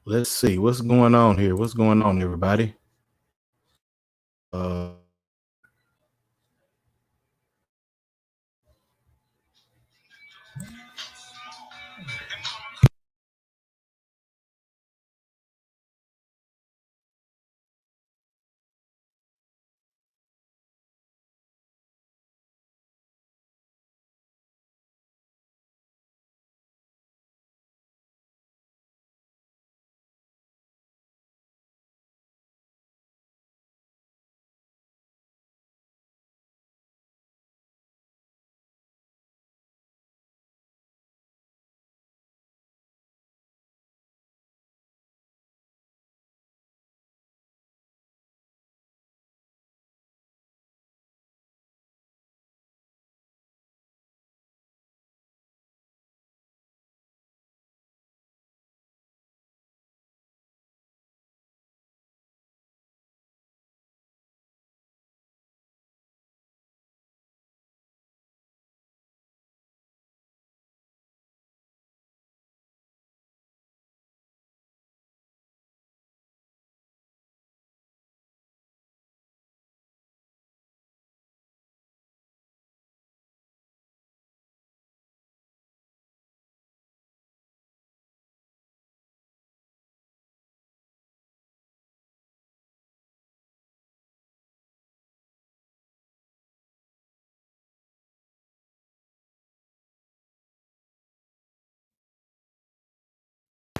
Let's see what's going on here. What's going on, everybody? Uh,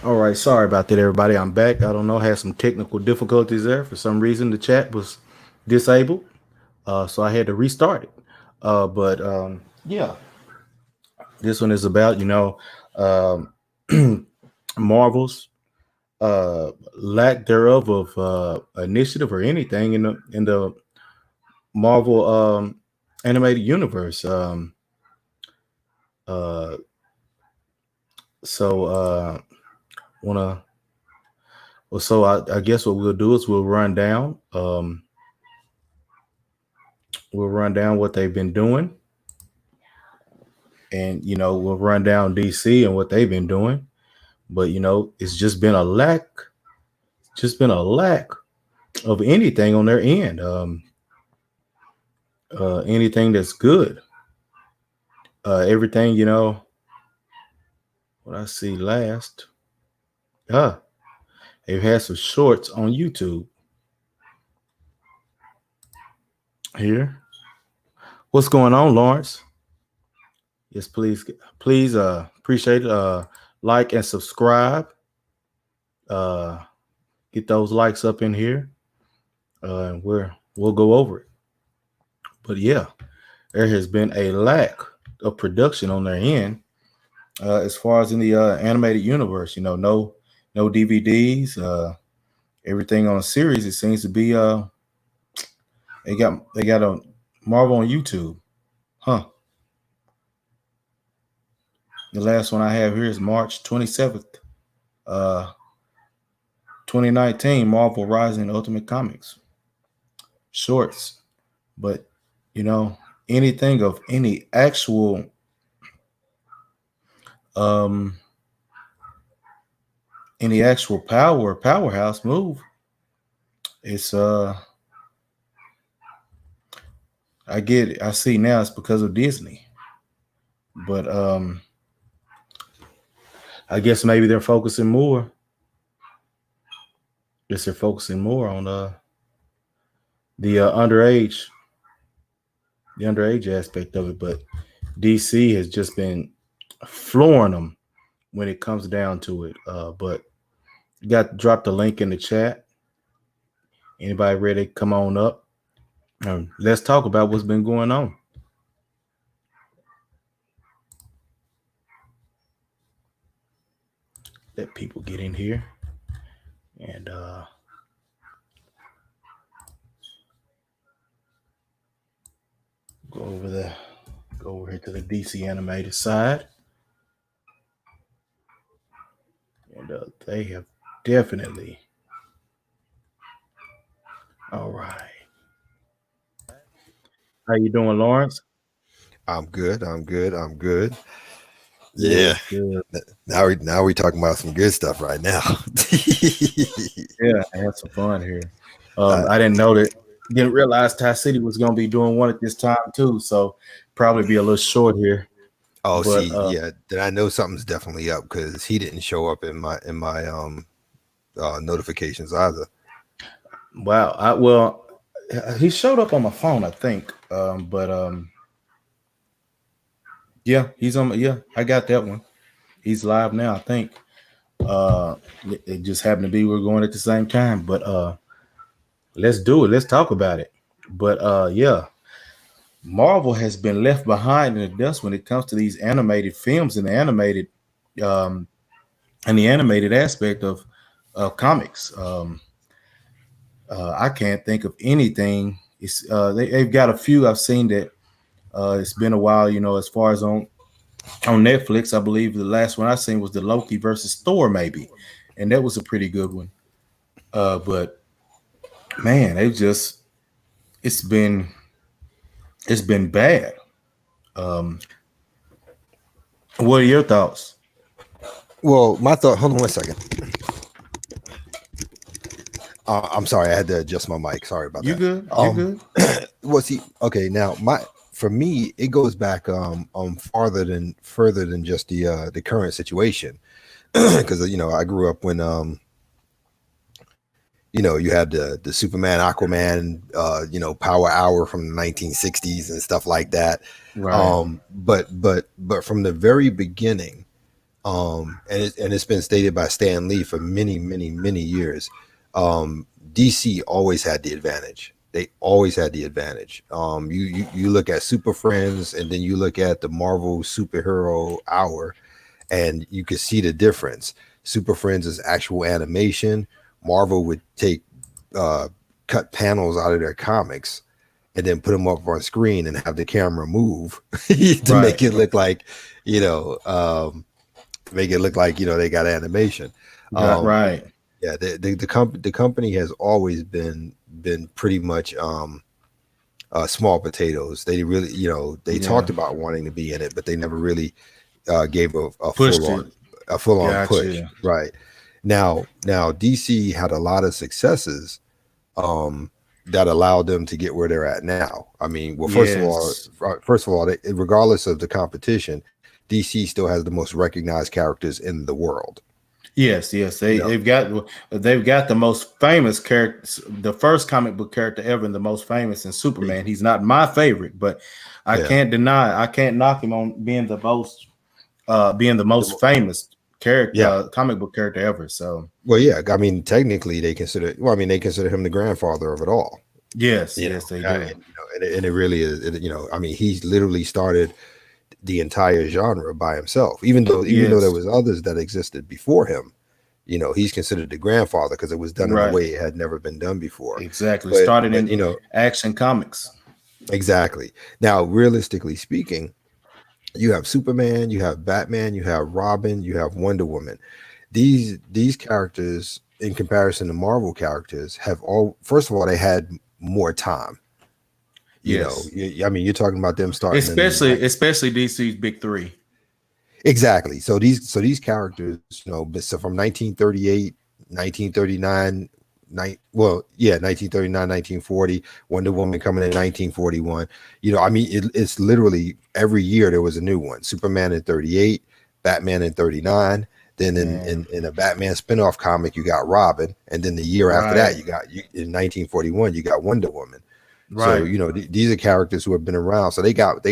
all right, sorry about that, everybody. I'm back. I don't know, had some technical difficulties there. For some reason, the chat was disabled, so I had to restart it. But yeah, this one is about um, Marvel's lack thereof of initiative or anything in the Marvel animated universe. Uh, so wanna well, so I guess what we'll do is we'll run down what they've been doing, and we'll run down DC and what they've been doing. But it's just been a lack of anything on their end. Anything that's good. Everything what I see last. They've had some shorts on YouTube here. What's going on, Lawrence? Yes, please, appreciate it. Like and subscribe. Get those likes up in here. And we'll go over it. But yeah, there has been a lack of production on their end as far as in the animated universe. No DVDs. Everything on a series. It seems to be they got a Marvel on YouTube, huh? The last one I have here is March 27th, 2019. Marvel Rising Ultimate Comics shorts, but anything of any actual um powerhouse move. It's I get it. I see now it's because of Disney. But I guess maybe they're focusing more. Guess they're focusing more on the underage aspect of it. But DC has just been flooring them when it comes down to it. But you got to drop the link in the chat. Anybody ready? Come on up. Let's talk about what's been going on. Let people get in here and go over here to the DC animated side. And they have definitely. All right. How you doing, Lawrence? I'm good. I'm good. I'm good. Yeah. Good. Now we talking about some good stuff right now. Yeah, I had some fun here. uh, I didn't realize Ty City was gonna be doing one at this time too, so probably be a little short here. oh, But see, yeah, then I know something's definitely up because he didn't show up in my notifications either. wow, he showed up on my phone, I think. Yeah, he's on. Yeah, I got that one. He's live now, I think. It just happened to be we're going at the same time, but let's do it. Let's talk about it. But yeah, Marvel has been left behind in the dust when it comes to these animated films um, and the animated aspect of comics. I can't think of anything. They've got a few I've seen that it's been a while. As far as on Netflix, I believe the last one I seen was the Loki versus Thor, maybe, and that was a pretty good one. But man, it's been it's been bad. Um, what are your thoughts? Well, my thought. Hold on one second. I'm sorry, I had to adjust my mic. Sorry about You that. good? You good? Well, see, okay, now for me, it goes back further than just the current situation, because I grew up when you had the Superman, Aquaman, Power Hour from the 1960s and stuff like that. Right. But from the very beginning, and it's been stated by Stan Lee for many, many, many years. DC always had the advantage. They always had the advantage. You look at Super Friends, and then you look at the Marvel Superhero Hour, and you can see the difference. Super Friends is actual animation. Marvel would take cut panels out of their comics and then put them up on screen and have the camera move to make it look like, they got animation. Right. Yeah, the company has always been pretty much small potatoes. They really, they talked about wanting to be in it, but they never really gave a full on push. Right. Now DC had a lot of successes that allowed them to get where they're at now. I mean, well, first of all, regardless of the competition, DC still has the most recognized characters in the world. Yes. They've got the most famous characters, the first comic book character ever, and the most famous in Superman. He's not my favorite, but I can't knock him on being the most famous character, comic book character ever. So, well, yeah, I mean, technically they consider him the grandfather of it all. Yes, they do. And it really is. I mean, he's literally started the entire genre by himself, even though there was others that existed before him. He's considered the grandfather because it was done in a way it had never been done before. Exactly. Started in Action Comics. Exactly. Now, realistically speaking, you have Superman, you have Batman, you have Robin, you have Wonder Woman. These characters, in comparison to Marvel characters, first of all, they had more time. I mean, you're talking about them starting, especially DC's big three. Exactly. So these characters, so from 1938, 1939, 1939, 1940, Wonder Woman coming in 1941. I mean, it's literally every year there was a new one. Superman in 38, Batman in 39. Then in a Batman spinoff comic, you got Robin, and then the year after that, in 1941, you got Wonder Woman. Right. So these are characters who have been around. So they got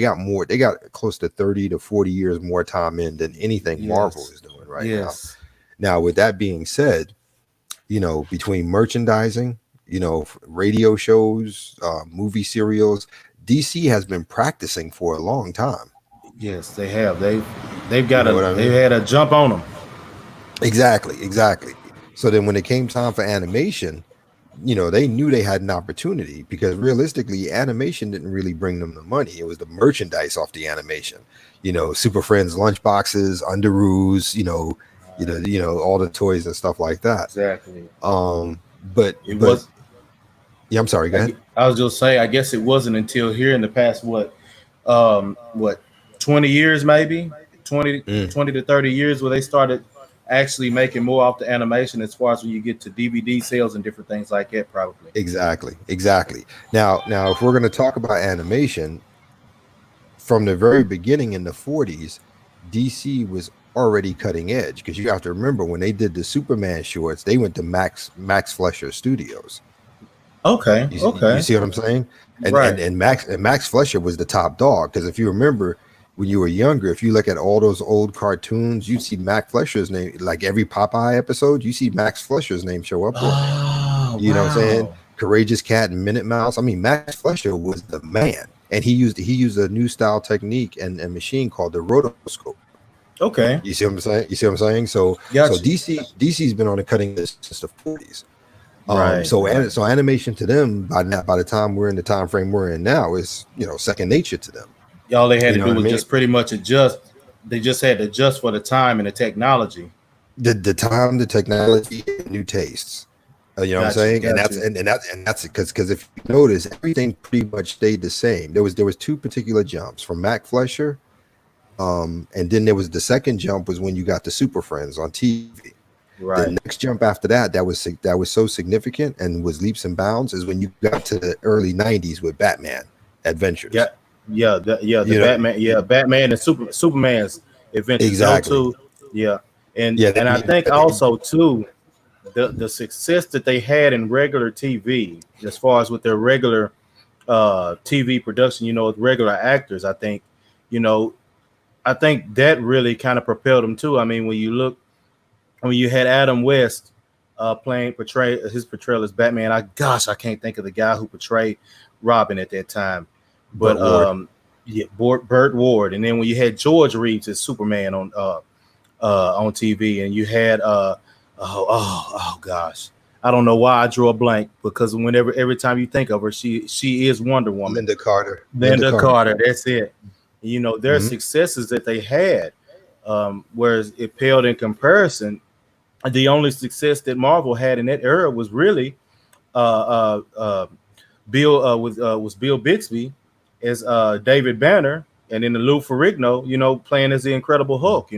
close to 30 to 40 years more time in than anything Marvel is doing right now. Now, with that being said, between merchandising, radio shows, movie serials, DC has been practicing for a long time. Yes, they have. They've had a jump on them. Exactly. So then when it came time for animation, they knew they had an opportunity because realistically, animation didn't really bring them the money. It was the merchandise off the animation. Super Friends lunchboxes, underoos, all the toys and stuff like that. Exactly. But yeah, I'm sorry. Go ahead. I was just saying, I guess it wasn't until here in the past 20 years, maybe 20 to 30 years where they started actually making more off the animation as far as when you get to DVD sales and different things like that, probably. Exactly. Now, if we're going to talk about animation, from the very beginning in the 40s, DC was already cutting edge, because you have to remember when they did the Superman shorts, they went to Max Fleischer Studios. Okay. You see what I'm saying? And Right. and Max Fleischer was the top dog, because if you remember when you were younger, if you look at all those old cartoons, you see Max Fleischer's name, like every Popeye episode, you see Max Fleischer's name show up on there. Oh, You know what I'm saying? wow. Courageous Cat and Minute Mouse. I mean, Max Fleischer was the man, and he used a new style technique and machine called the rotoscope. Okay. You see what I'm saying? So Gotcha. DC's been on the cutting edge since the 40s. Right. So animation to them by the time we're in the time frame we're in now is, second nature to them. All they had to do was what I mean? just pretty much adjust. They just had to adjust for the time and the technology. The time, the technology, and new tastes. You know what I'm saying? And that's because if you notice, everything pretty much stayed the same. There was two particular jumps from Mac Fleischer, and then there was the second jump was when you got the Super Friends on TV. Right. The next jump after that was so significant and was leaps and bounds is when you got to the early 90s with Batman Adventures. Batman and Superman's adventures. Exactly. And I think also too, the success that they had in regular TV, as far as with their regular TV production, with regular actors, I think that really kind of propelled them too. I mean, when you had Adam West portray his portrayal as Batman, I can't think of the guy who portrayed Robin at that time, but Burt Ward. And then when you had George Reeves as Superman on TV, and you had oh gosh, I don't know why I drew a blank, because every time you think of her, she is Wonder Woman. Linda Carter. That's it. Their successes that they had, whereas it paled in comparison. The only success that Marvel had in that era was really Bill Bixby as David Banner, and then the Lou Ferrigno, playing as the Incredible Hulk.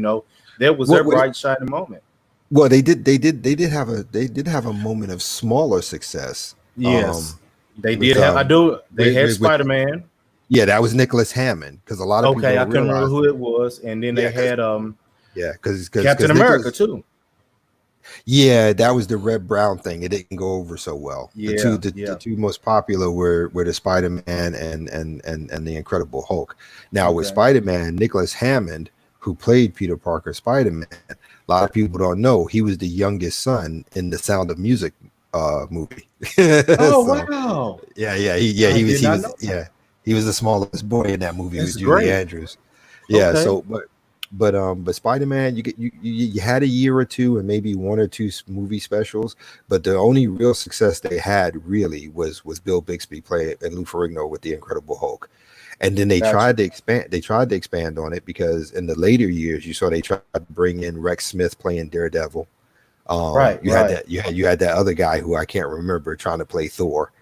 That was their bright shining moment. Well, they did have a moment of smaller success. Yes, they did have. They had Spider-Man. Yeah, that was Nicholas Hammond, because a lot of people I couldn't remember who it was, and then they had because Captain America too. Yeah, that was the red brown thing. It didn't go over so well. Yeah, the two most popular were the Spider-Man and the Incredible Hulk. Now with Spider-Man, Nicholas Hammond, who played Peter Parker Spider-Man, a lot of people don't know he was the youngest son in the Sound of Music movie. Wow. He was the smallest boy in that movie. With Julie Andrews. Yeah. Okay. So, but Spider-Man, you had a year or two and maybe one or two movie specials, but the only real success they had really was Bill Bixby playing and Lou Ferrigno with the Incredible Hulk. And then they tried to expand on it, because in the later years you saw they tried to bring in Rex Smith playing Daredevil. You had that other guy who I can't remember trying to play Thor.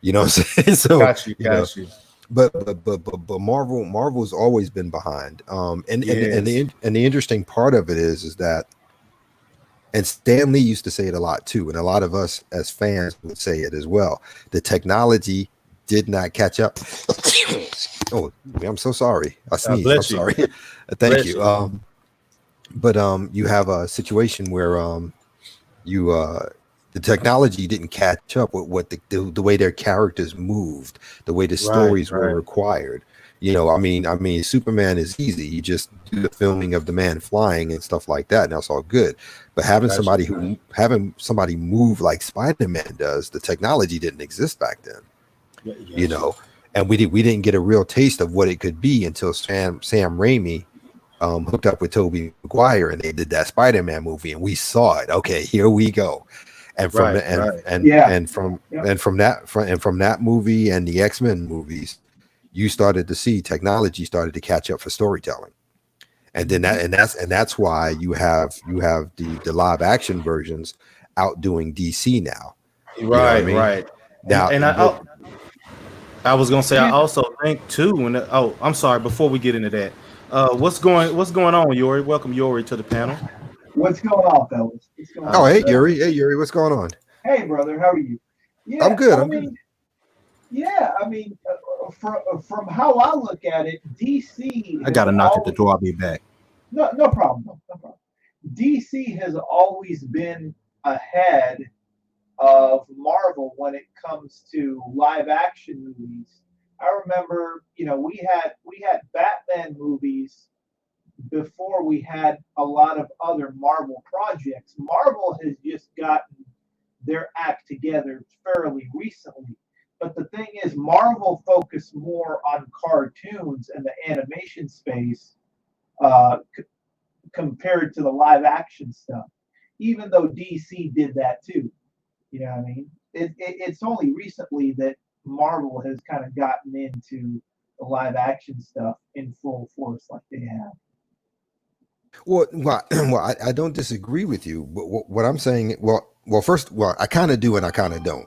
You know what I'm saying? So got you. But Marvel's always been behind. And the interesting part of it is that, and Stan Lee used to say it a lot too, and a lot of us as fans would say it as well. The technology did not catch up. Oh, I'm so sorry. I sneezed. I'm sorry. Thank you. But you have a situation where the technology didn't catch up with what the way their characters moved, the way the stories were required. I mean, Superman is easy. You just do the filming of the man flying and stuff like that, and that's all good. But having somebody move like Spider-Man does, the technology didn't exist back then. And we didn't get a real taste of what it could be until Sam Raimi hooked up with Tobey Maguire, and they did that Spider-Man movie, and we saw it. Okay, here we go. And from that movie and the X-Men movies, you started to see technology started to catch up for storytelling. And then that's why you have the live action versions outdoing DC now. Right. Now, and I was gonna say, I also think too, I'm sorry, before we get into that, What's going on, Yori? Welcome, Yori, to the panel. What's going on, fellas? What's going Oh, on? hey Yuri. Hey Yuri, what's going on? Hey, brother, how are you? I'm Yeah, good. I I'm good. mean, yeah, I mean, from how I look at it, DC I has got a knock at the always door. I'll be back. no problem, no problem. DC has always been ahead of Marvel when it comes to live action movies. I remember, we had Batman movies before we had a lot of other Marvel projects. Marvel has just gotten their act together fairly recently. But the thing is, Marvel focused more on cartoons and the animation space compared to the live action stuff, even though DC did that too. You know what I mean? It's only recently that Marvel has kind of gotten into the live action stuff in full force like they have. I don't disagree with you, but what I'm saying, first, I kind of do and I kind of don't.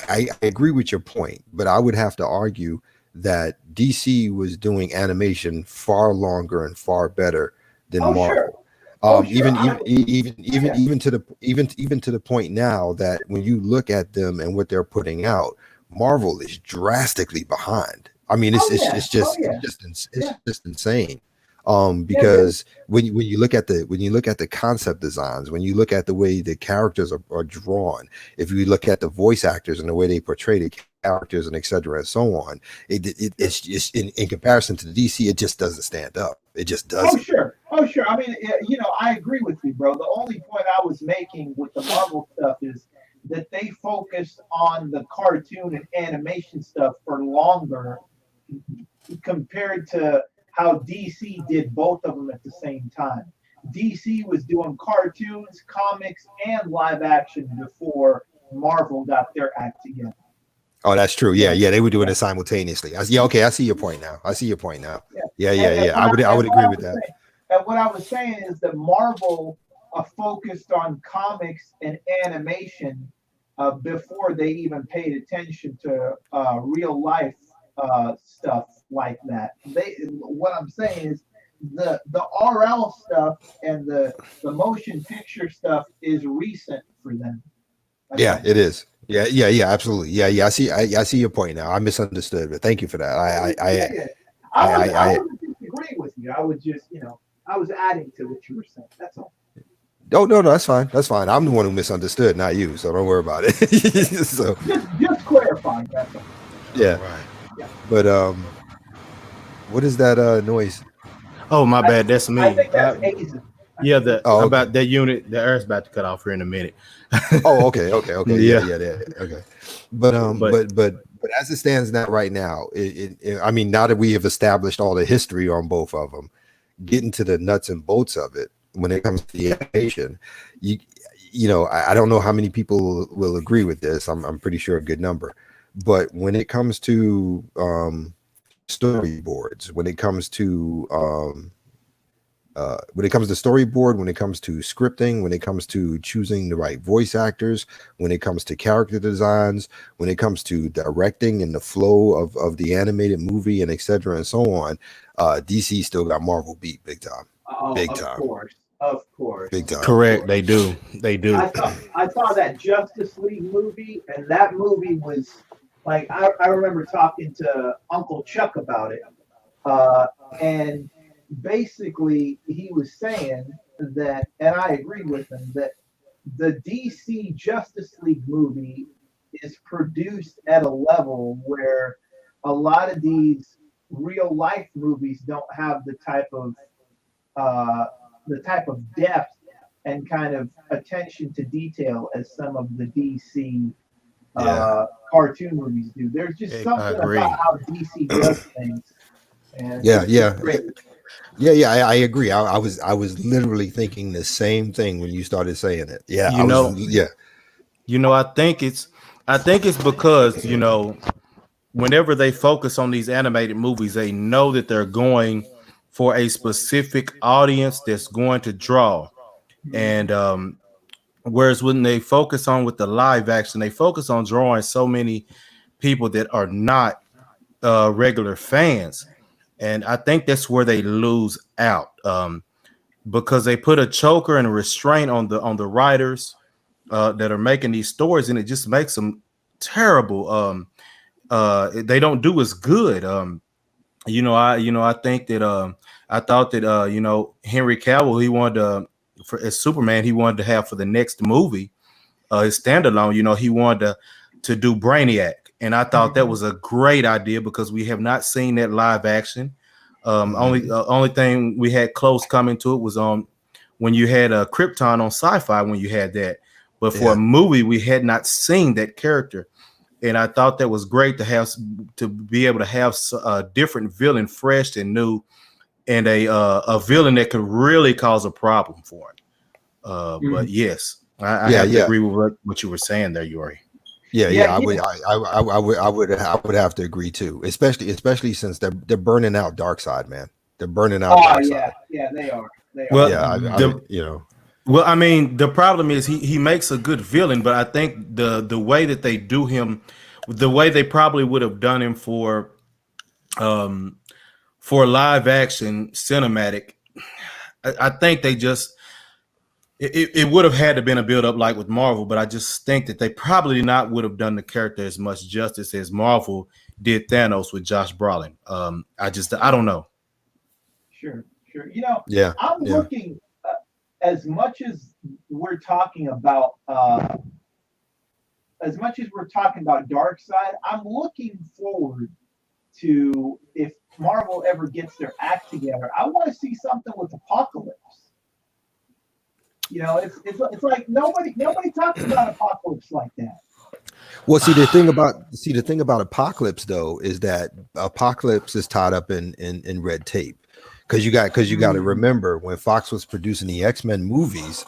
I agree with your point, but I would have to argue that DC was doing animation far longer and far better than Oh sure, Marvel. oh sure. Even even even even Yeah, even to the even to the point now that when you look at them and what they're putting out, Marvel is drastically behind. I mean, oh yeah, oh it's yeah, it's yeah, just insane. yeah. There's Because when you look at the concept designs, when you look at the way the characters are drawn, if you look at the voice actors and the way they portray the characters and etc. and so on, it's just in comparison to the DC, it just doesn't stand up. It just Oh, doesn't. sure. Oh, sure. I mean, I agree with you, bro. The only point I was making with the Marvel stuff is that they focused on the cartoon and animation stuff for longer compared to how DC did both of them at the same time. DC was doing cartoons, comics, and live action before Marvel got their act together. Oh, that's true. Yeah, Yeah, yeah, they were doing yeah, it simultaneously. Yeah, okay, I see your point now. I see your point now. yeah. Yeah, And, yeah, and yeah. what I I and would what agree I with was that. saying and what I was saying is that Marvel focused on comics and animation before they even paid attention to real life stuff like that. What I'm saying is the RL stuff and the motion picture stuff is recent for them. That's Yeah, all. it is. Yeah, yeah, yeah, absolutely. Yeah, yeah. I see your point now. I misunderstood, but thank you for that. Yeah, yeah. I wasn't disagreeing with you. I was just, I was adding to what you were saying. That's all. Oh no, no, that's fine. That's fine. I'm the one who misunderstood, not you. So don't worry about it. So Just clarifying. That's all. yeah, All right. Yeah. but what is that noise? Oh, my I bad. That's I me. think that's Hazen. I Yeah, think the that's Oh, I'm okay. about that unit. The air's about to cut off here in a minute. Oh, okay, okay, okay. Yeah, Yeah, yeah, yeah. Okay. But but as it stands now, right now, I mean, now that we have established all the history on both of them, getting to the nuts and bolts of it when it comes to the animation, you I don't know how many people will agree with this. I'm pretty sure a good number, but when it comes to storyboards, when it comes to storyboard, when it comes to scripting, when it comes to choosing the right voice actors, when it comes to character designs, when it comes to directing and the flow of the animated movie and etc. and so on, DC still got Marvel beat oh, big time, of course, big time. of correct. course. They do. They do. I saw that Justice League movie, and that movie was like I remember talking to Uncle Chuck about it, uh, and basically he was saying that, and I agreed with him that the DC Justice League movie is produced at a level where a lot of these real life movies don't have uh, the type of depth and kind of attention to detail as some of the DC Yeah, cartoon movies do. There's just I something about agree. how DC does things, and yeah, it's yeah, great. yeah, yeah. I agree. I was literally thinking the same thing when you started saying it. Yeah, You I was. know, Yeah, I think it's because whenever they focus on these animated movies, they know that they're going for a specific audience that's going to draw. Mhm. And whereas when they focus on with the live action, they focus on drawing so many people that are not regular fans. and I think that's where they lose out, because they put a choker and a restraint on the writers that are making these stories, and it just makes them terrible. They don't do as good. I think that I thought that Henry Cavill, he wanted to, for as Superman, he wanted to have for the next movie, his standalone, he wanted to do Brainiac, and I thought that was a great idea because we have not seen that live action. Only thing we had close coming to it was on when you had Krypton on Sci-Fi, when you had that, but for a movie we had not seen that character. And I thought that was great to be able to have a different villain, fresh and new, and a villain that could really cause a problem for it. But yes, I have to agree with what you were saying there, Yuri. I would have to agree too, especially since they're burning out Darkseid, man. They're burning out Darkseid. Yeah, they are. Well, Well, I mean, the problem is he makes a good villain, but I think the way that they do him, the way they probably would have done him for live action cinematic, I think they just it would have had to been a build up like with Marvel, but I just think that they probably not would have done the character as much justice as Marvel did Thanos with Josh Brolin. I don't know. Sure. I'm looking. As much as we're talking about Darkseid, I'm looking forward to, if Marvel ever gets their act together, I want to see something with Apocalypse. It's like nobody talks about Apocalypse like that. Well, the thing about Apocalypse though is that Apocalypse is tied up in red tape. Because you got to remember, when Fox was producing the X-Men movies,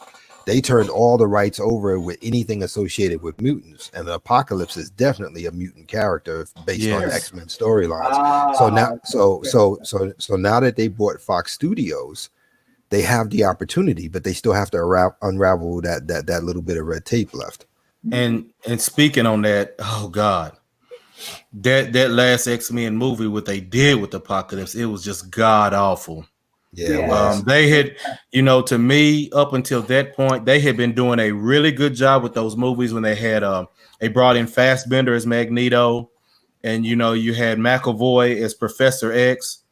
they turned all the rights over with anything associated with mutants, and the Apocalypse is definitely a mutant character based on X-Men storylines. So now that they bought Fox Studios, they have the opportunity, but they still have to unravel that little bit of red tape left. And speaking on that, oh God. That last X-Men movie, what they did with Apocalypse, it was just god awful. They had, to me, up until that point, they had been doing a really good job with those movies when they had they brought in Fassbender as Magneto, and you had McAvoy as Professor X,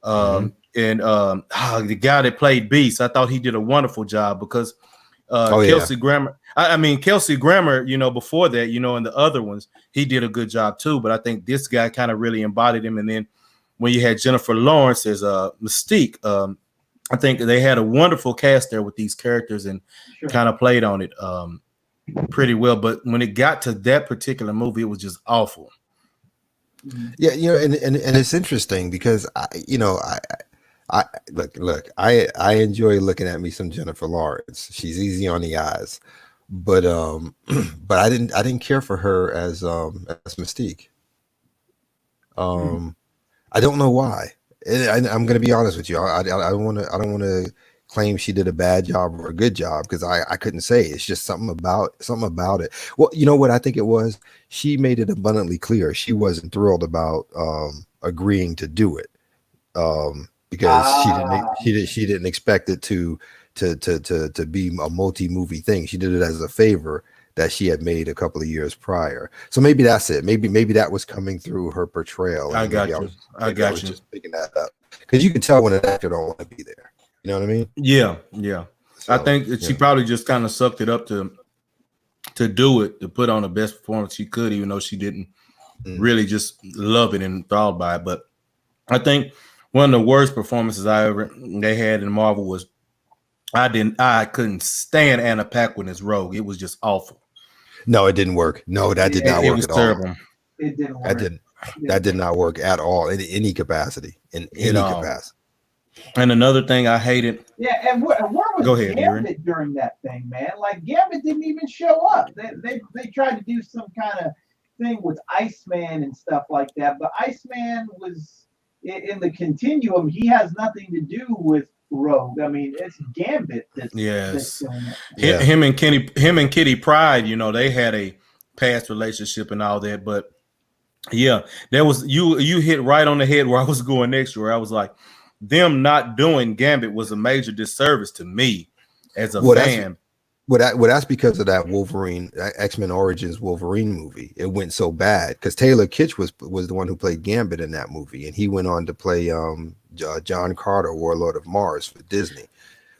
and the guy that played Beast. I thought he did a wonderful job because Kelsey Grammer. Kelsey Grammer, before that, in the other ones, he did a good job too. But I think this guy kind of really embodied him. And then when you had Jennifer Lawrence as Mystique, I think they had a wonderful cast there with these characters and kind of played on it pretty well. But when it got to that particular movie, it was just awful. Yeah, and it's interesting because I enjoy looking at me some Jennifer Lawrence. She's easy on the eyes, but I didn't care for her as Mystique. I don't know why. I'm going to be honest with you. I don't want to claim she did a bad job or a good job because I couldn't say. It's just something about it. Well, you know what I think it was? She made it abundantly clear she wasn't thrilled about agreeing to do it. Because she didn't expect it to be a multi-movie thing. She did it as a favor that she had made a couple of years prior. So maybe that's it. Maybe that was coming through her portrayal. I got you. I got you. Just picking that up because you can tell when an actor don't want to be there. You know what I mean? Yeah. So, I think she probably just kind of sucked it up to do it, to put on the best performance she could, even though she didn't really just love it and enthralled by it. But I think one of the worst performances they had in Marvel was I couldn't stand Anna Paquin as Rogue. It was just awful. No, it didn't work. No, that did not work at terrible. all. It didn't work. That did not work at all in any capacity. Capacity. And another thing I hated. Yeah, and where was Gambit during that thing, man? Like Gambit didn't even show up. They tried to do some kind of thing with Iceman and stuff like that, but Iceman was in the continuum. He has nothing to do with Rogue. I mean, it's Gambit that's him and Kitty Pryde, they had a past relationship and all that, but Yeah, there was you hit right on the head where I was going next, where I was like, them not doing Gambit was a major disservice to me as a Well, that's fan. that's because of that Wolverine X-Men Origins Wolverine movie. It went so bad because Taylor Kitsch was the one who played Gambit in that movie, and he went on to play John Carter, Warlord of Mars for Disney,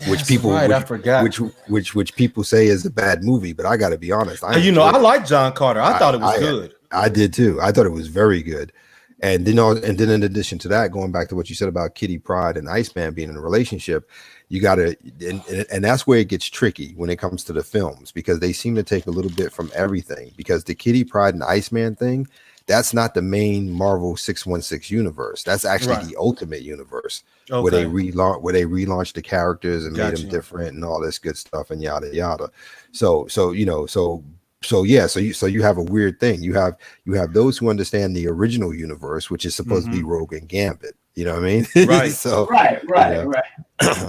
which That's people right, I forgot. which people say is a bad movie, but I got to be honest, I You know, I enjoyed it. like John Carter. I thought it was good. I did too. I thought it was very good. And then in addition to that, going back to what you said about Kitty Pryde and Iceman being in a relationship, you got to, and that's where it gets tricky when it comes to the films, because they seem to take a little bit from everything. Because the Kitty Pryde and Iceman thing, that's not the main Marvel 616 universe. That's actually the Ultimate Universe, where they relaunched the characters and made them different and all this good stuff and yada yada. So you have a weird thing. You have those who understand the original universe, which is supposed to be Rogue and Gambit. You know what I mean? Right. So right.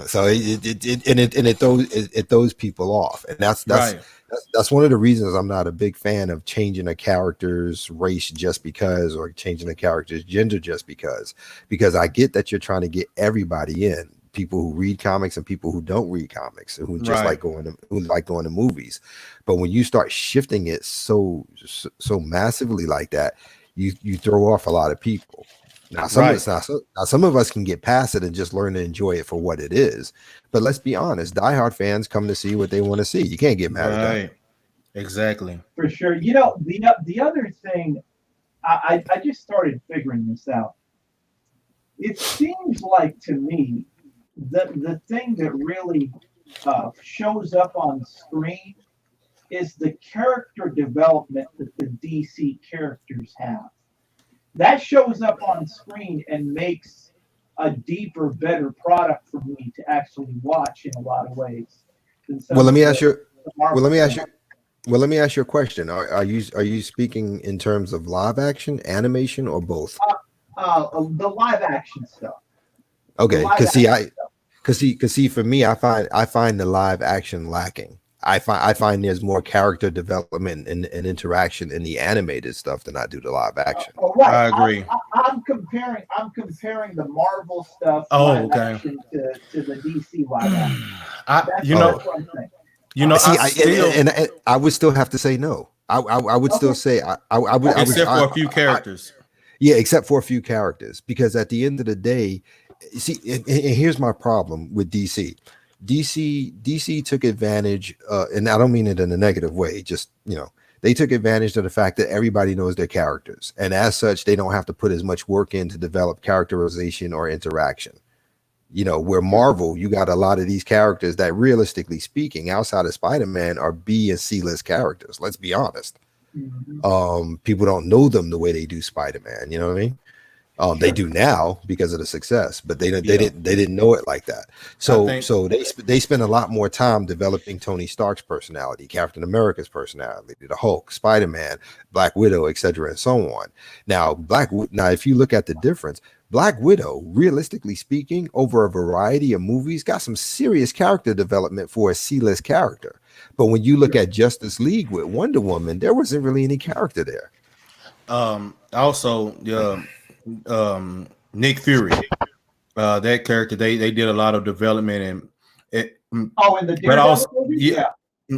so it throws people off, and that's one of the reasons I'm not a big fan of changing a character's race just because, or changing a character's gender just because I get that you're trying to get everybody in. People who read comics and people who don't read comics, and who just like going to movies. But when you start shifting it so massively like that, you throw off a lot of people. Now some of us can get past it and just learn to enjoy it for what it is. But let's be honest, diehard fans come to see what they want to see. You can't get mad at that. Exactly. For sure. You know, the other thing, I just started figuring this out. It seems like to me the thing that really shows up on screen is the character development that the DC characters have. That shows up on screen and makes a deeper, better product for me to actually watch in a lot of ways. Well, let me ask you a question. Are you speaking in terms of live action, animation, or both? The live action stuff. Okay, because see, for me, I find the live action lacking. I find there's more character development and interaction in the animated stuff than I do the live action. Right. I agree. I'm comparing the Marvel stuff action to the DC live action. I would still have to say no. I would still say I would, except for a few characters. Except for a few characters, because at the end of the day, see, and here's my problem with DC. DC took advantage, and I don't mean it in a negative way. Just, they took advantage of the fact that everybody knows their characters, and as such, they don't have to put as much work in to develop characterization or interaction. Where Marvel, you got a lot of these characters that, realistically speaking, outside of Spider-Man, are B and C list characters. Let's be honest. Mm-hmm. People don't know them the way they do Spider-Man. You know what I mean? Sure. They do now because of the success, but they didn't know it like that. So they spend a lot more time developing Tony Stark's personality, Captain America's personality, the Hulk, Spider-Man, Black Widow, etc., and so on. Now, if you look at the difference, Black Widow, realistically speaking, over a variety of movies, got some serious character development for a C-list character. But when you look at Justice League with Wonder Woman, there wasn't really any character there. Also, Nick Fury, that character, they did a lot of development in the Daredevil movie?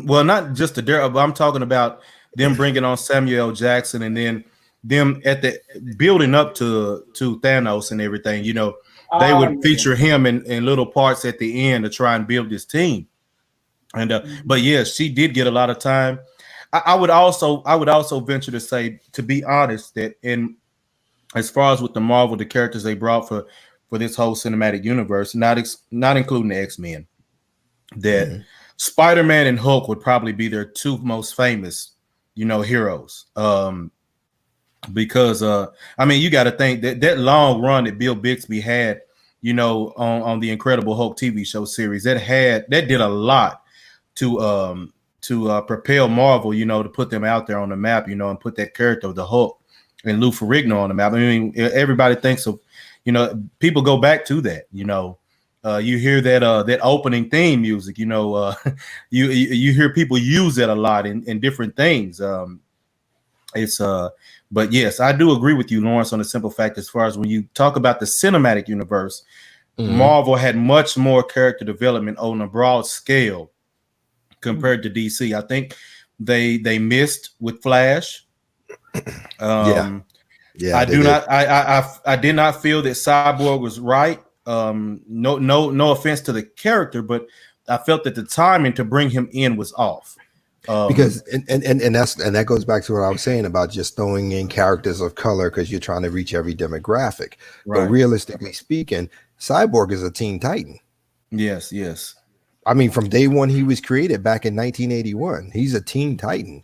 Well, not just the Daredevil, but I'm talking about them bringing on Samuel L. Jackson, and then them at the building up to Thanos and everything. They would feature him in little parts at the end to try and build this team. And but she did get a lot of time. I would also venture to say, to be honest, that as far as with the Marvel, the characters they brought for this whole cinematic universe, not including the X-Men, that Spider-Man and Hulk would probably be their two most famous, heroes. Because you got to think that long run that Bill Bixby had, on the Incredible Hulk TV show series, that did a lot to propel Marvel, to put them out there on the map, and put that character of the Hulk and Lou Ferrigno on the map. I mean, everybody thinks of, people go back to that. You hear that opening theme music. You hear people use that a lot in different things. It's but yes, I do agree with you, Lawrence, on the simple fact as far as when you talk about the cinematic universe, Marvel had much more character development on a broad scale compared to DC. I think they missed with Flash. I did not feel that Cyborg was right. No offense to the character, but I felt that the timing to bring him in was off. Because that goes back to what I was saying about just throwing in characters of color because you're trying to reach every demographic. Right. But realistically speaking, Cyborg is a Teen Titan. Yes. I mean, from day one he was created back in 1981. He's a Teen Titan,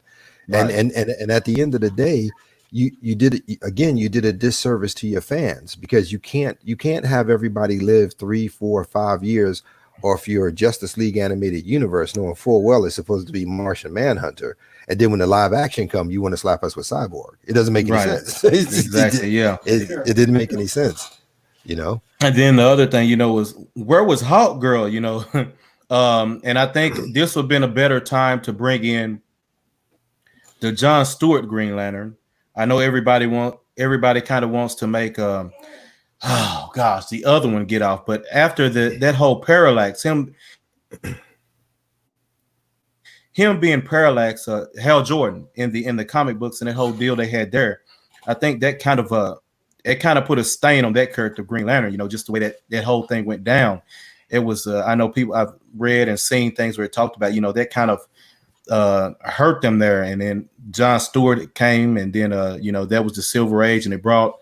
right. and at the end of the day, you did a disservice to your fans because you can't have everybody live 3, 4, 5 years off your Justice League animated universe, knowing full well it's supposed to be Martian Manhunter, and then when the live action come, you want to slap us with Cyborg. It doesn't make any sense. Exactly. It didn't make any sense, you know. And then the other thing, was where was Hawk Girl, and I think this would have been a better time to bring in the John Stewart Green Lantern. I know everybody kind of wants to make the other one get off, but after that whole Parallax, him being Parallax, Hal Jordan in the comic books and that whole deal they had there, I think that kind of put a stain on that character of Green Lantern, just the way that whole thing went down. It was I know people, I've read and seen things where it talked about, that kind of hurt them there. And then John Stewart came, and then that was the Silver Age, and it brought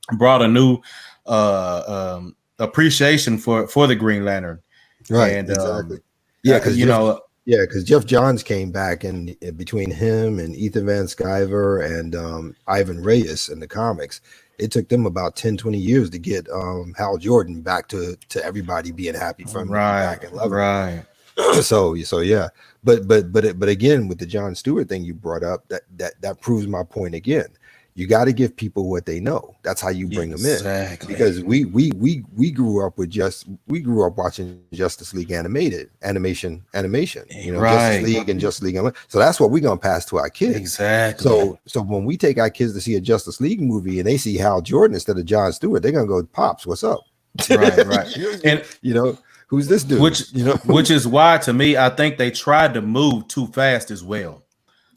a new appreciation for the Green Lantern. Right. And exactly. Because Jeff Johns came back, and between him and Ethan Van Sciver and Ivan Reyes in the comics, it took them about 10-20 years to get Hal Jordan back to everybody being happy from him back and loving him. So yeah, but again, with the John Stewart thing you brought up, that proves my point again. You got to give people what they know. That's how you bring them in. Because we grew up watching Justice League animation. Justice League and Justice League. So that's what we're gonna pass to our kids. Exactly. So when we take our kids to see a Justice League movie and they see Hal Jordan instead of John Stewart, they're gonna go, "Pops, what's up?" Right. And who's this dude? Which is why, to me, I think they tried to move too fast as well.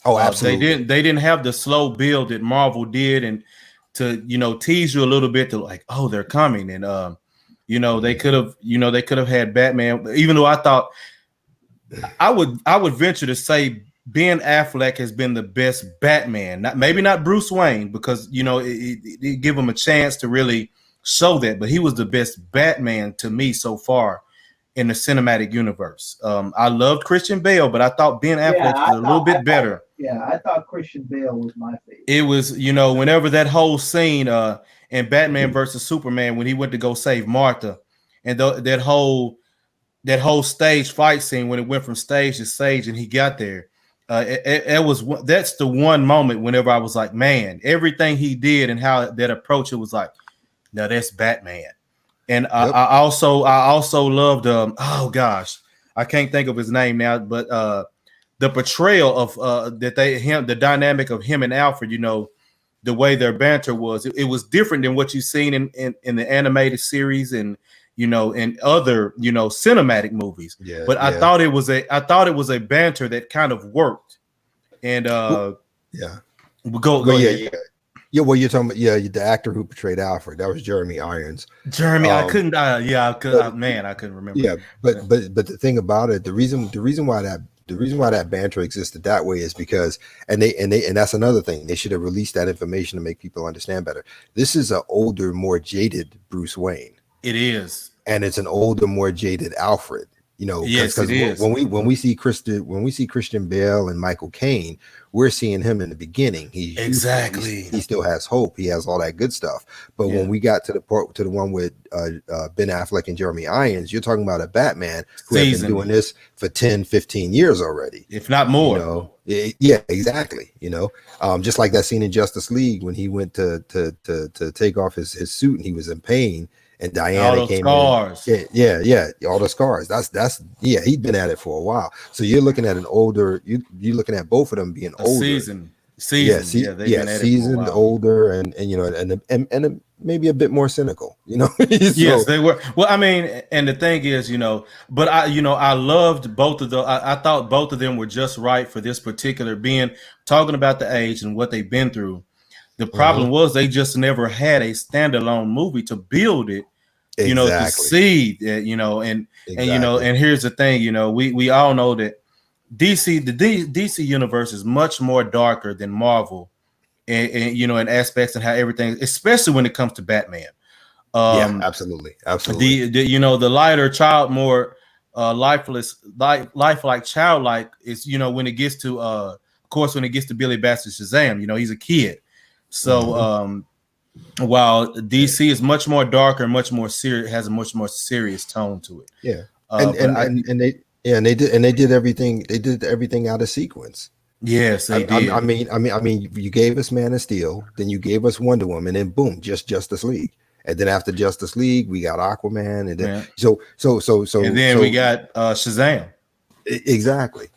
Oh, absolutely. They didn't have the slow build that Marvel did, and to tease you a little bit to like, oh, they're coming, and they could have had Batman. Even though I thought I would venture to say Ben Affleck has been the best Batman. Maybe not Bruce Wayne, because it give him a chance to really show that, but he was the best Batman to me so far in the cinematic universe. I loved Christian Bale, but I thought Ben Affleck was a little bit better. I thought Christian Bale was my favorite. It was, whenever that whole scene in Batman versus Superman, when he went to go save Martha, and that whole stage fight scene, when it went from stage to stage and he got there, that's the one moment whenever I was like, man, everything he did and how that approach, it was like, no, that's Batman. And yep. I also loved I can't think of his name now, but the portrayal of the dynamic of him and Alfred, the way their banter was, it was different than what you've seen in the animated series and in other cinematic movies. I thought it was a banter that kind of worked. And go ahead. Yeah, well, you're talking about the actor who portrayed Alfred. That was Jeremy Irons. I couldn't remember. Yeah, but the thing about it, the reason why that banter existed that way is because, and that's another thing, they should have released that information to make people understand better. This is an older, more jaded Bruce Wayne. It is, and it's an older, more jaded Alfred. Yes, it is. When we see Christian Bale and Michael Caine, we're seeing him in the beginning. He still has hope. He has all that good stuff. But when we got to the one with Ben Affleck and Jeremy Irons, you're talking about a Batman who has been doing this for 10, 15 years already, if not more. Yeah, exactly. Just like that scene in Justice League when he went to take off his suit and he was in pain. And Diana came scars. in. Yeah, all the scars. That's he'd been at it for a while. So you're looking at you're looking at both of them being older. Seasoned. Yeah, they've been at it for a seasoned, while. older, and you know, and maybe a bit more cynical. You know, so, Yes, they were. Well, I mean, and the thing is, but I loved both of them. I thought both of them were just right for this particular being talking about the age and what they've been through. The problem was they just never had a standalone movie to build it, to see that, and and here's the thing, we all know that DC universe is much more darker than Marvel, and in aspects and how everything, especially when it comes to Batman. Absolutely. The lighter child, more lifelike childlike is, when it gets to of course when it gets to Billy Batson Shazam, he's a kid. So while DC is much more darker, much more serious, has a much more serious tone to it. Yeah. They did everything out of sequence. Yes, they did. I mean, you gave us Man of Steel, then you gave us Wonder Woman, and boom, just Justice League. And then after Justice League, we got Aquaman, and then so and then we got Shazam. Exactly.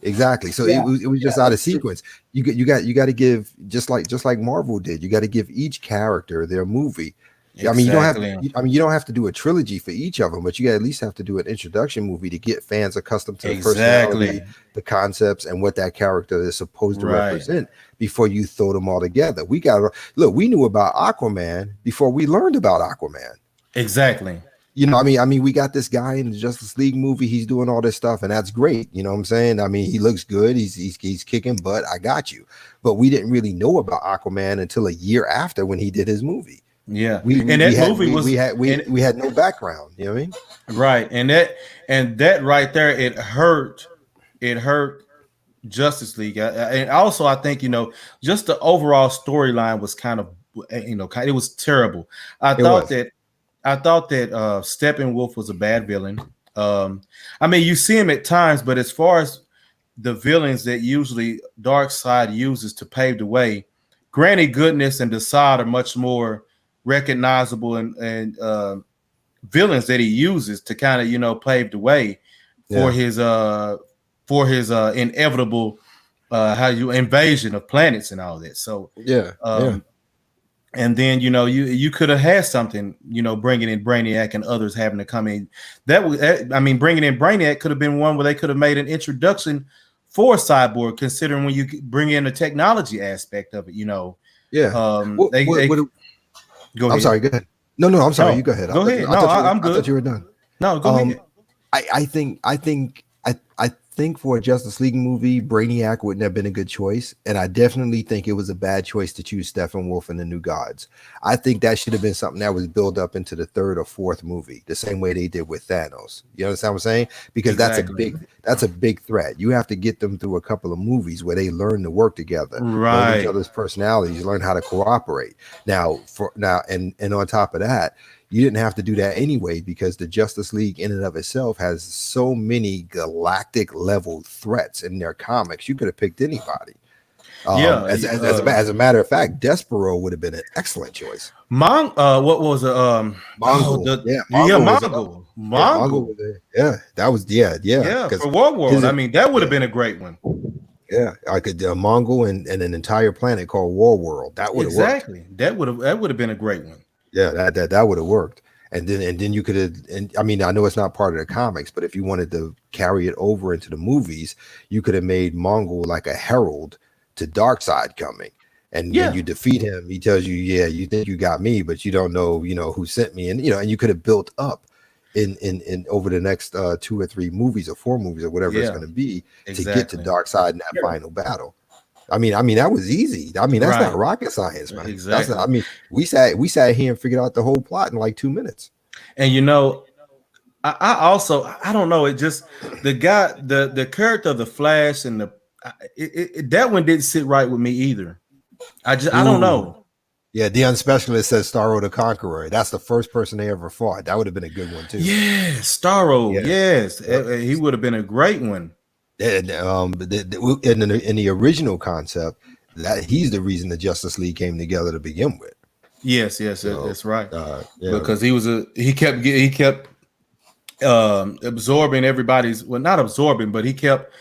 So it was just out of sequence. You got to give, just like Marvel did. You got to give each character their movie. Exactly. You don't have to do a trilogy for each of them, but you at least have to do an introduction movie to get fans accustomed to the personality, the concepts, and what that character is supposed to represent before you throw them all together. We knew about Aquaman before we learned about Aquaman. Exactly. I mean, we got this guy in the Justice League movie. He's doing all this stuff, and that's great. You know what I'm saying? I mean, he looks good. He's kicking butt. I got you. But we didn't really know about Aquaman until a year after when he did his movie. Yeah, we had no background. You know what I mean? Right, and that right there, it hurt Justice League, and also I think just the overall storyline was kind of it was terrible. I thought that Steppenwolf was a bad villain. I mean, you see him at times, but as far as the villains that usually Darkseid uses to pave the way, Granny Goodness and Desaad are much more recognizable and villains that he uses to kind of pave the way for his inevitable invasion of planets and all that. So and then you could have had something, bringing in Brainiac and others having to come in. Bringing in Brainiac could have been one where they could have made an introduction for Cyborg, considering when you bring in the technology aspect of it. Go ahead. I'm sorry. Go ahead. No. I'm sorry. You go ahead. Go ahead. I'm good. I thought you were done. No, go ahead. I think for a Justice League movie, Brainiac wouldn't have been a good choice, and I definitely think it was a bad choice to choose Steppenwolf and the New Gods. I think that should have been something that was built up into the third or fourth movie, the same way they did with Thanos. You understand what I'm saying? Because that's a big threat. You have to get them through a couple of movies where they learn to work together, learn each other's personalities, learn how to cooperate. Now, and on top of that, you didn't have to do that anyway, because the Justice League in and of itself has so many galactic level threats in their comics. You could have picked anybody. As a matter of fact, Despero would have been an excellent choice. What was it? Mongol. Mongol. Yeah, that was for World. I mean, that would have been a great one. Yeah, I could Mongol and an entire planet called War World. That would have worked. That would have been a great one. Yeah, that would have worked. And then you could have, and I mean, I know it's not part of the comics, but if you wanted to carry it over into the movies, you could have made Mongol like a herald to Darkseid coming. And when you defeat him, he tells you, you think you got me, but you don't know, who sent me. And and you could have built up in over the next 2 or 3 movies or 4 movies or whatever it's going to be to get to Darkseid in that final battle. I mean, that was easy. I mean, that's not rocket science, man. Exactly. We sat here and figured out the whole plot in like 2 minutes. And I also, I don't know, it just the character of the Flash and that one didn't sit right with me either. I don't know. Yeah, Dion Specialist says Starro the Conqueror. That's the first person they ever fought. That would have been a good one too. Yeah, Starro. Yeah. Yes, he would have been a great one. And in the original concept, that he's the reason the Justice League came together to begin with. Yes, that's right. Because he kept absorbing everybody's, well, not absorbing, but he kept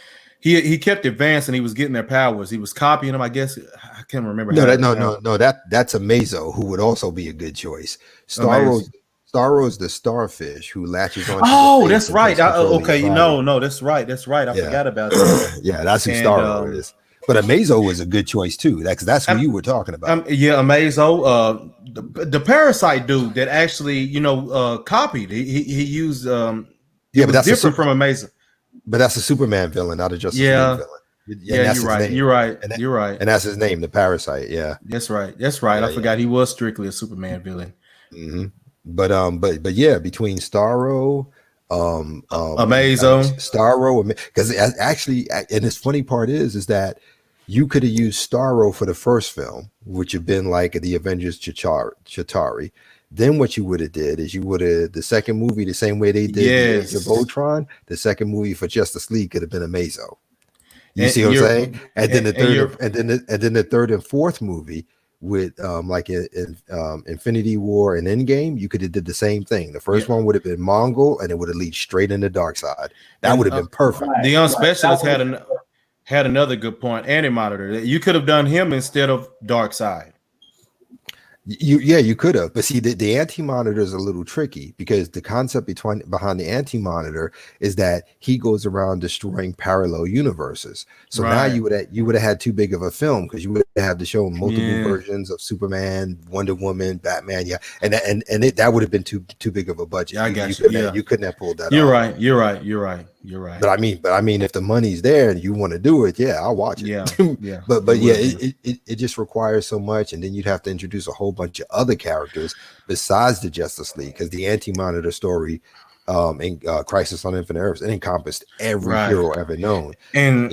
he kept advancing. He was getting their powers. He was copying them. I guess I can't remember. That's Amazo, who would also be a good choice. Starro's the starfish who latches on. Oh, that's right. Okay, no, that's right. That's right. I forgot about that. Yeah, that's who Starro is. But Amazo was a good choice too. That's who you were talking about. Yeah, Amazo. The parasite dude that actually, copied. He used. But that's different from Amazo. But that's a Superman villain, not a Justice League villain. You're right. You're right. You're right. And that's his name, the Parasite. Yeah, that's right. That's right. I forgot he was strictly a Superman villain. Mm-hmm. But yeah, between Starro, Amazo, Starro, because actually, and this funny part is that you could have used Starro for the first film, which had been like the Avengers Chitauri. Then what you would have did is you would have the second movie the same way they did the Voltron. The second movie for Justice League could have been Amazo. You see what I'm saying? And then the third and fourth movie with Infinity War and Endgame, you could have did the same thing. The first one would have been Mongol, and it would have lead straight into Darkseid. That would have been perfect. The Unspecialist had another good point. Anti-Monitor. You could have done him instead of Darkseid. You could have, but see, the Anti-Monitor is a little tricky because the concept behind the Anti-Monitor is that he goes around destroying parallel universes. So now you would have had too big of a film because you would have to show multiple versions of Superman, Wonder Woman, Batman, and that would have been too big of a budget. Yeah, I got you. You couldn't have pulled that. You're off. You're right. But I mean, if the money's there and you want to do it, I'll watch it. Yeah. but it just requires so much, and then you'd have to introduce a whole bunch of other characters besides the Justice League, because the Anti-Monitor story in Crisis on Infinite Earths, it encompassed every hero ever known. And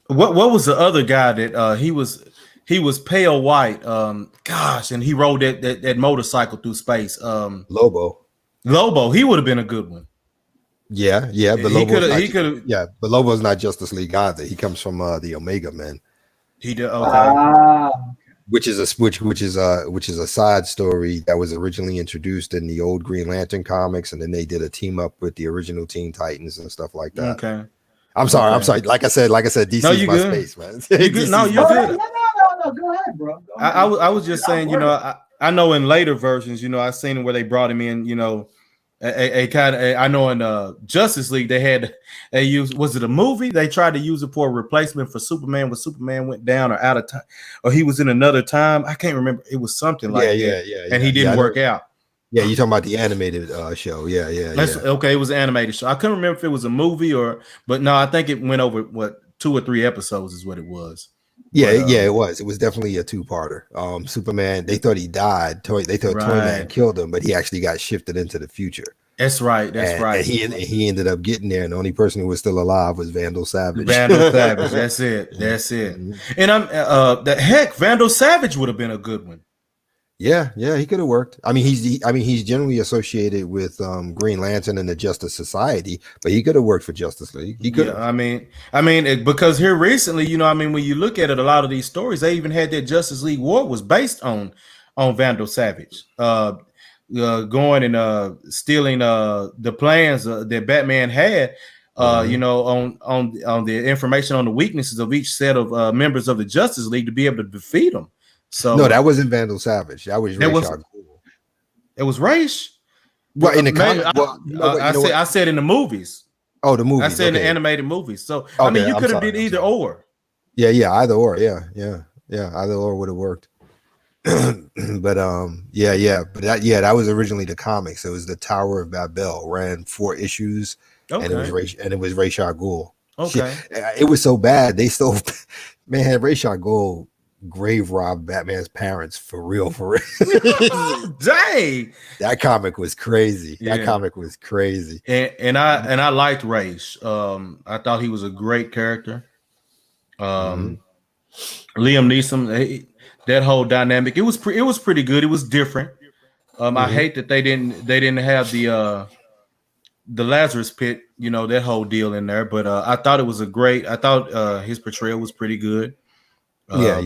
what was the other guy that he was pale white? And he rode that motorcycle through space. Lobo, he would have been a good one. Yeah, but Lobo's not Justice League either. He comes from the Omega Men. He did which is a side story that was originally introduced in the old Green Lantern comics, and then they did a team up with the original Teen Titans and stuff like that. Okay. I'm sorry. Like I said, DC is my space, man. You good? No, you're good. No, go ahead, bro. I was just saying, I know in later versions, I've seen where they brought him in, a kind of, I know in Justice League they used, was it a movie? They tried to use it for a replacement for Superman when Superman went down or out of time, or he was in another time. I can't remember. It was something like that. And he didn't work out. Yeah, you're talking about the animated show. Yeah. Okay, it was an animated show. I couldn't remember if it was a movie but no, I think it went over 2 or 3 episodes is what it was. It was. It was definitely a 2-parter. Superman, they thought he died. They thought Toyman killed him, but he actually got shifted into the future. That's right. And he ended up getting there, and the only person who was still alive was Vandal Savage. That's it. Mm-hmm. And Vandal Savage would have been a good one. Yeah, he could have worked. I mean, he's generally associated with Green Lantern and the Justice Society, but he could have worked for Justice League. He could. I mean, because here recently, when you look at it, a lot of these stories, they even had that Justice League War was based on Vandal Savage, going and stealing the plans that Batman had. On the information on the weaknesses of each set of members of the Justice League to be able to defeat them. So no, that wasn't Vandal Savage. That was Ra's al Ghul. It was Ra's. Well, in the comic, I said in the movies. Oh, the movies. I said in the animated movies. So I mean, you could have did either or. Yeah, either or. Yeah, either or would have worked. But that was originally the comics. It was the Tower of Babel, ran 4 issues, and it was Ra's al Ghul. Okay, it was so bad they still, man, Ra's al Ghul grave robbed Batman's parents for real. Dang, that comic was crazy. And I liked Ra's. I thought he was a great character. Liam Neeson, that whole dynamic, it was pretty good. It was different. I hate that they didn't have the Lazarus Pit, that whole deal in there, but I thought it was I thought his portrayal was pretty good. But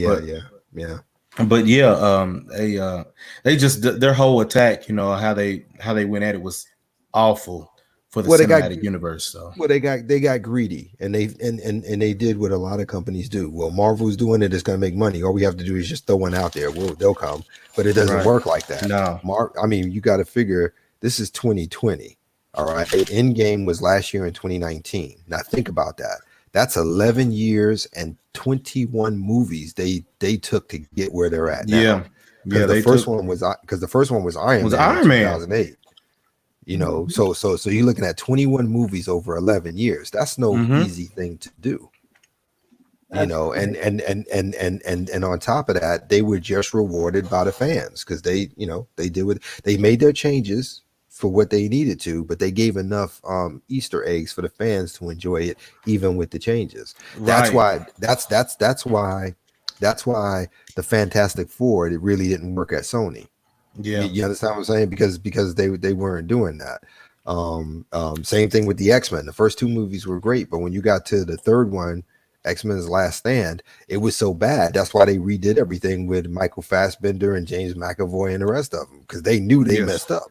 they just, their whole attack, how they went at it was awful. for the Well, they got cinematic universe. So well, they got greedy, and they did what a lot of companies do. Well, Marvel's doing it; it's going to make money. All we have to do is just throw one out there. Well, they'll come, but it doesn't right. work like that. No. I mean, you got to figure this is 2020. All right, Endgame was last year in 2019. Now think about that. That's 11 years and 21 movies they took to get where they're at now. Yeah. Because the first one was Iron Man in 2008. You know, so you're looking at 21 movies over 11 years. That's no easy thing to do. You know, and on top of that, they were just rewarded by the fans because they made their changes for what they needed to, but they gave enough Easter eggs for the fans to enjoy it, even with the changes. That's why the Fantastic Four, it really didn't work at Sony. Yeah, you understand what I'm saying? Because they weren't doing that. Same thing with the X-Men. The first two movies were great, but when you got to the third one, X-Men's Last Stand, it was so bad. That's why they redid everything with Michael Fassbender and James McAvoy and the rest of them, because they knew they messed up.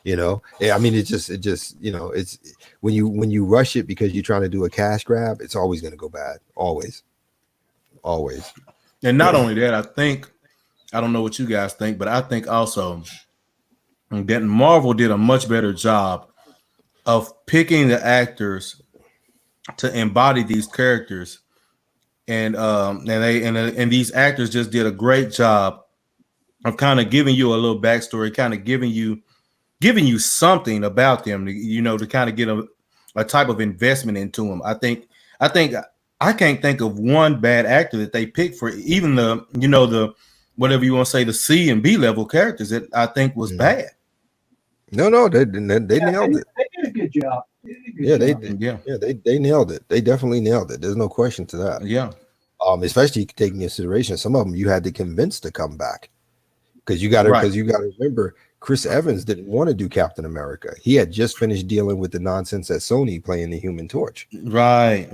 You know, I mean, it just you know, it's when you rush it because you're trying to do a cash grab, it's always going to go bad. Always. And not only that, I don't know what you guys think, but I think also that Marvel did a much better job of picking the actors to embody these characters, and these actors just did a great job of kind of giving you a little backstory, kind of giving you something about them, to kind of get a type of investment into them. I think I can't think of one bad actor that they picked for even the whatever you want to say, the C and B level characters that I think was bad. No, they nailed it. They did a good job. They did. Yeah, they nailed it. They definitely nailed it. There's no question to that. Yeah. Especially taking consideration, some of them you had to convince to come back because you got to remember Chris Evans didn't want to do Captain America. He had just finished dealing with the nonsense at Sony playing the Human Torch. Right.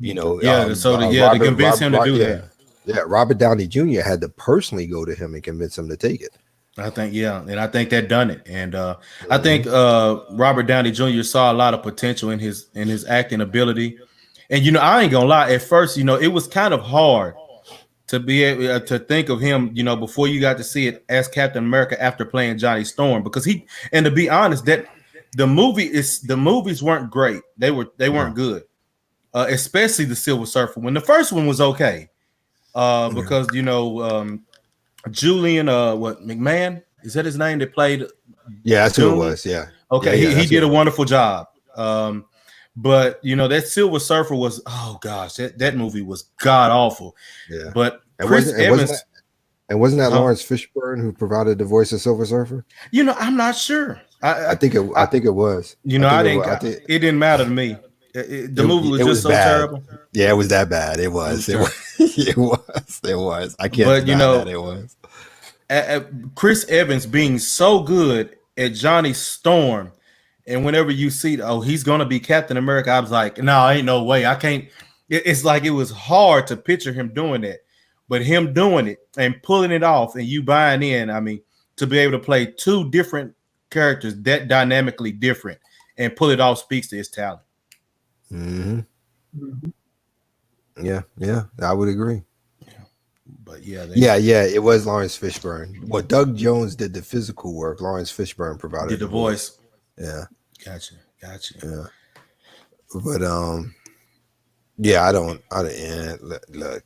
You know, to convince him to do that. Yeah, Robert Downey Jr. had to personally go to him and convince him to take it. I think, and I think that done it. And I think Robert Downey Jr. saw a lot of potential in his acting ability. And I ain't gonna lie, at first, it was kind of hard to be able to think of him, before you got to see it as Captain America after playing Johnny Storm, because to be honest, that the movies weren't great. They weren't good, especially the Silver Surfer. When the first one was okay, because Julian McMahon, is that his name that played? Yeah, that's who it was. Yeah. Okay, he did a wonderful job. But that Silver Surfer was, oh gosh, that movie was god awful. Yeah. But Chris Evans, wasn't that Lawrence Fishburne who provided the voice of Silver Surfer? I'm not sure. I think it was. It didn't matter to me. The movie was just so terrible. Yeah, it was that bad. It was. It was. I can't deny that it was. Chris Evans being so good at Johnny Storm, and whenever you see, he's gonna be Captain America, I was like, no, ain't no way. I can't. It's like it was hard to picture him doing that, but him doing it and pulling it off, and you buying in. I mean, to be able to play two different characters that dynamically different and pull it off speaks to his talent. Mm-hmm. Yeah, I would agree. But it was Lawrence Fishburne. Well, Doug Jones did the physical work. Lawrence Fishburne provided the voice. Yeah. Gotcha. Yeah. But look,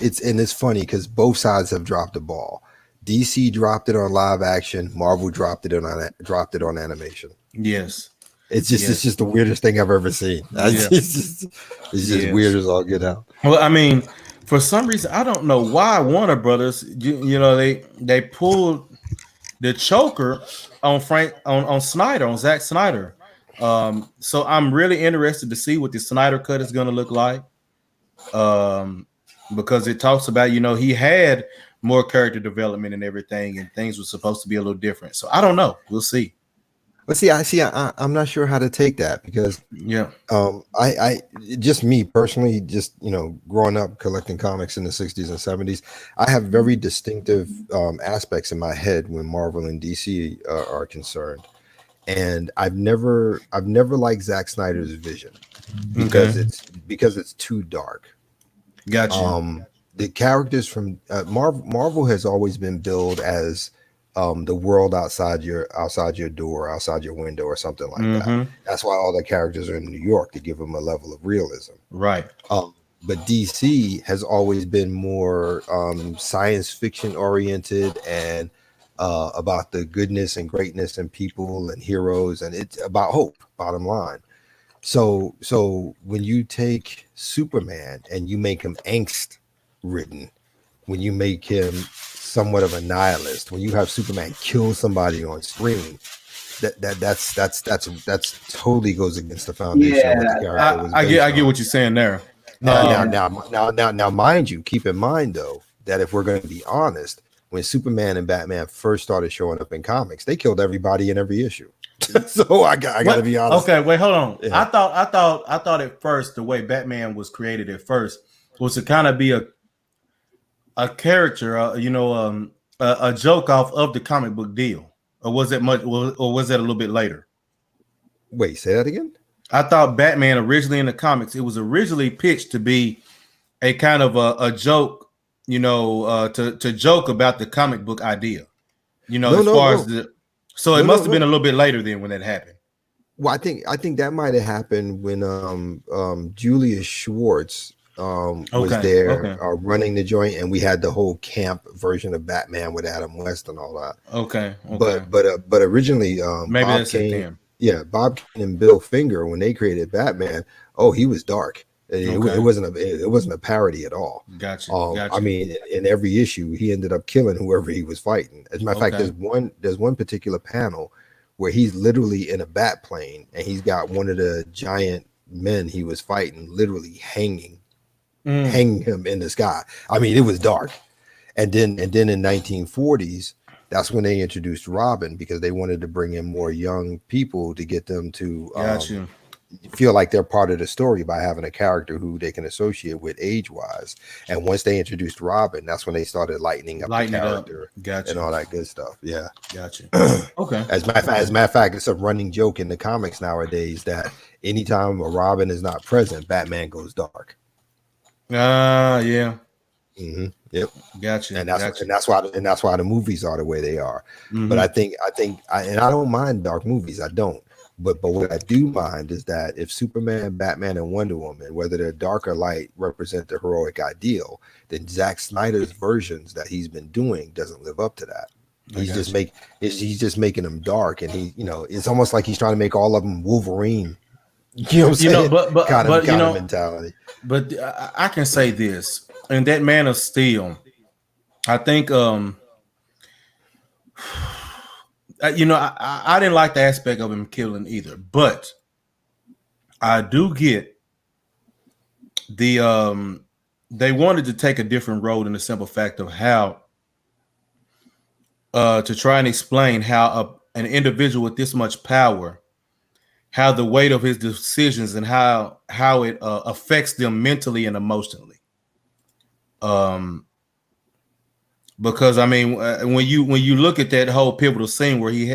it's funny because both sides have dropped the ball. DC dropped it on live action. Marvel dropped it on animation. Yes. It's just the weirdest thing I've ever seen. It's just weird as all get out. Well, I mean, for some reason, I don't know why Warner Brothers, they pulled the choker on Zack Snyder. So I'm really interested to see what the Snyder cut is going to look like. Because it talks about, he had more character development and everything, and things were supposed to be a little different. So I don't know. We'll see. But I'm not sure how to take that because I just me personally, just growing up collecting comics in the 60s and 70s, I have very distinctive aspects in my head when Marvel and DC are concerned, and I've never liked Zack Snyder's vision because it's too dark. Gotcha. The characters from Marvel has always been billed as the world outside your door, outside your window, or something like that. That's why all the characters are in New York, to give them a level of realism. Right. But DC has always been more science fiction oriented and about the goodness and greatness and people and heroes, and it's about hope, bottom line. So when you take Superman and you make him angst ridden, when you make him somewhat of a nihilist, when you have Superman kill somebody on screen, that's totally goes against the foundation of what the character was. I get what you're saying there. Now, mind you, keep in mind though that if we're going to be honest, when Superman and Batman first started showing up in comics, they killed everybody in every issue. So I got to be honest. Okay, wait, hold on. Yeah. I thought at first the way Batman was created at first was to kind of be a character, a joke off of the comic book deal, or was it was that a little bit later? Wait, say that again. I thought Batman originally in the comics, it was originally pitched to be a kind of a joke, to joke about the comic book idea, So it must have been a little bit later then when that happened. Well, I think that might have happened when Julius Schwartz was there running the joint, and we had the whole camp version of Batman with Adam West and all that. Okay. But originally, maybe Bob that's Kane, it then. Yeah, Bob Kane and Bill Finger, when they created Batman, he was dark. It wasn't a parody at all. Gotcha. I mean, in every issue, he ended up killing whoever he was fighting. As a matter of fact, there's one particular panel where he's literally in a bat plane, and he's got one of the giant men he was fighting literally hanging him in the sky. I mean, it was dark. And then in 1940s, that's when they introduced Robin, because they wanted to bring in more young people to get them to feel like they're part of the story by having a character who they can associate with age-wise. And once they introduced Robin, that's when they started lightening up the character and all that good stuff. Yeah. Gotcha. Okay. As a matter of fact, it's a running joke in the comics nowadays that anytime a Robin is not present, Batman goes dark. Yeah. Mm-hmm. Yep. Gotcha. And that's why the movies are the way they are. Mm-hmm. But I think I don't mind dark movies. I don't. But what I do mind is that if Superman, Batman, and Wonder Woman, whether they're dark or light, represent the heroic ideal, then Zack Snyder's versions that he's been doing doesn't live up to that. He's just making them dark, and it's almost like he's trying to make all of them Wolverine. You know what I'm saying? But kind of mentality. But I can say this, in that Man of Steel, I think I didn't like the aspect of him killing either, but I do get they wanted to take a different road in the simple fact of how to try and explain how an individual with this much power, how the weight of his decisions and how it affects them mentally and emotionally. Because I mean, when you look at that whole pivotal scene where he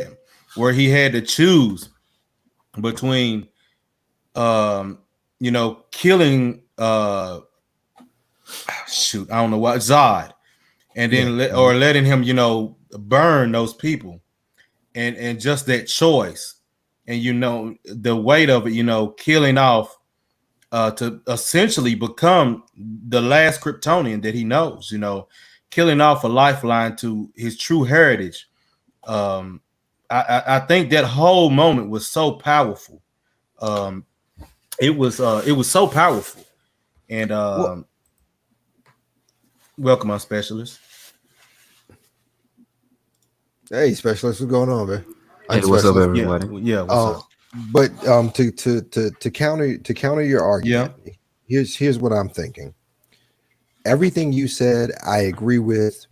had to choose between, killing, I don't know what, Zod, and then letting him, burn those people, and just that choice, and the weight of it, killing off, to essentially become the last Kryptonian that he knows, killing off a lifeline to his true heritage. I think that whole moment was so powerful. It was so powerful. And welcome, our specialist. Hey, specialist, what's going on, man? Hey, what's up, everybody? Yeah. What's up? But to counter your argument, here's what I'm thinking. Everything you said, I agree with,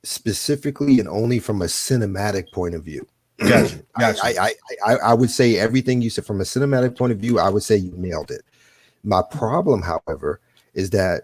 specifically and only from a cinematic point of view. Gotcha. I would say everything you said from a cinematic point of view, I would say you nailed it. My problem, however, is that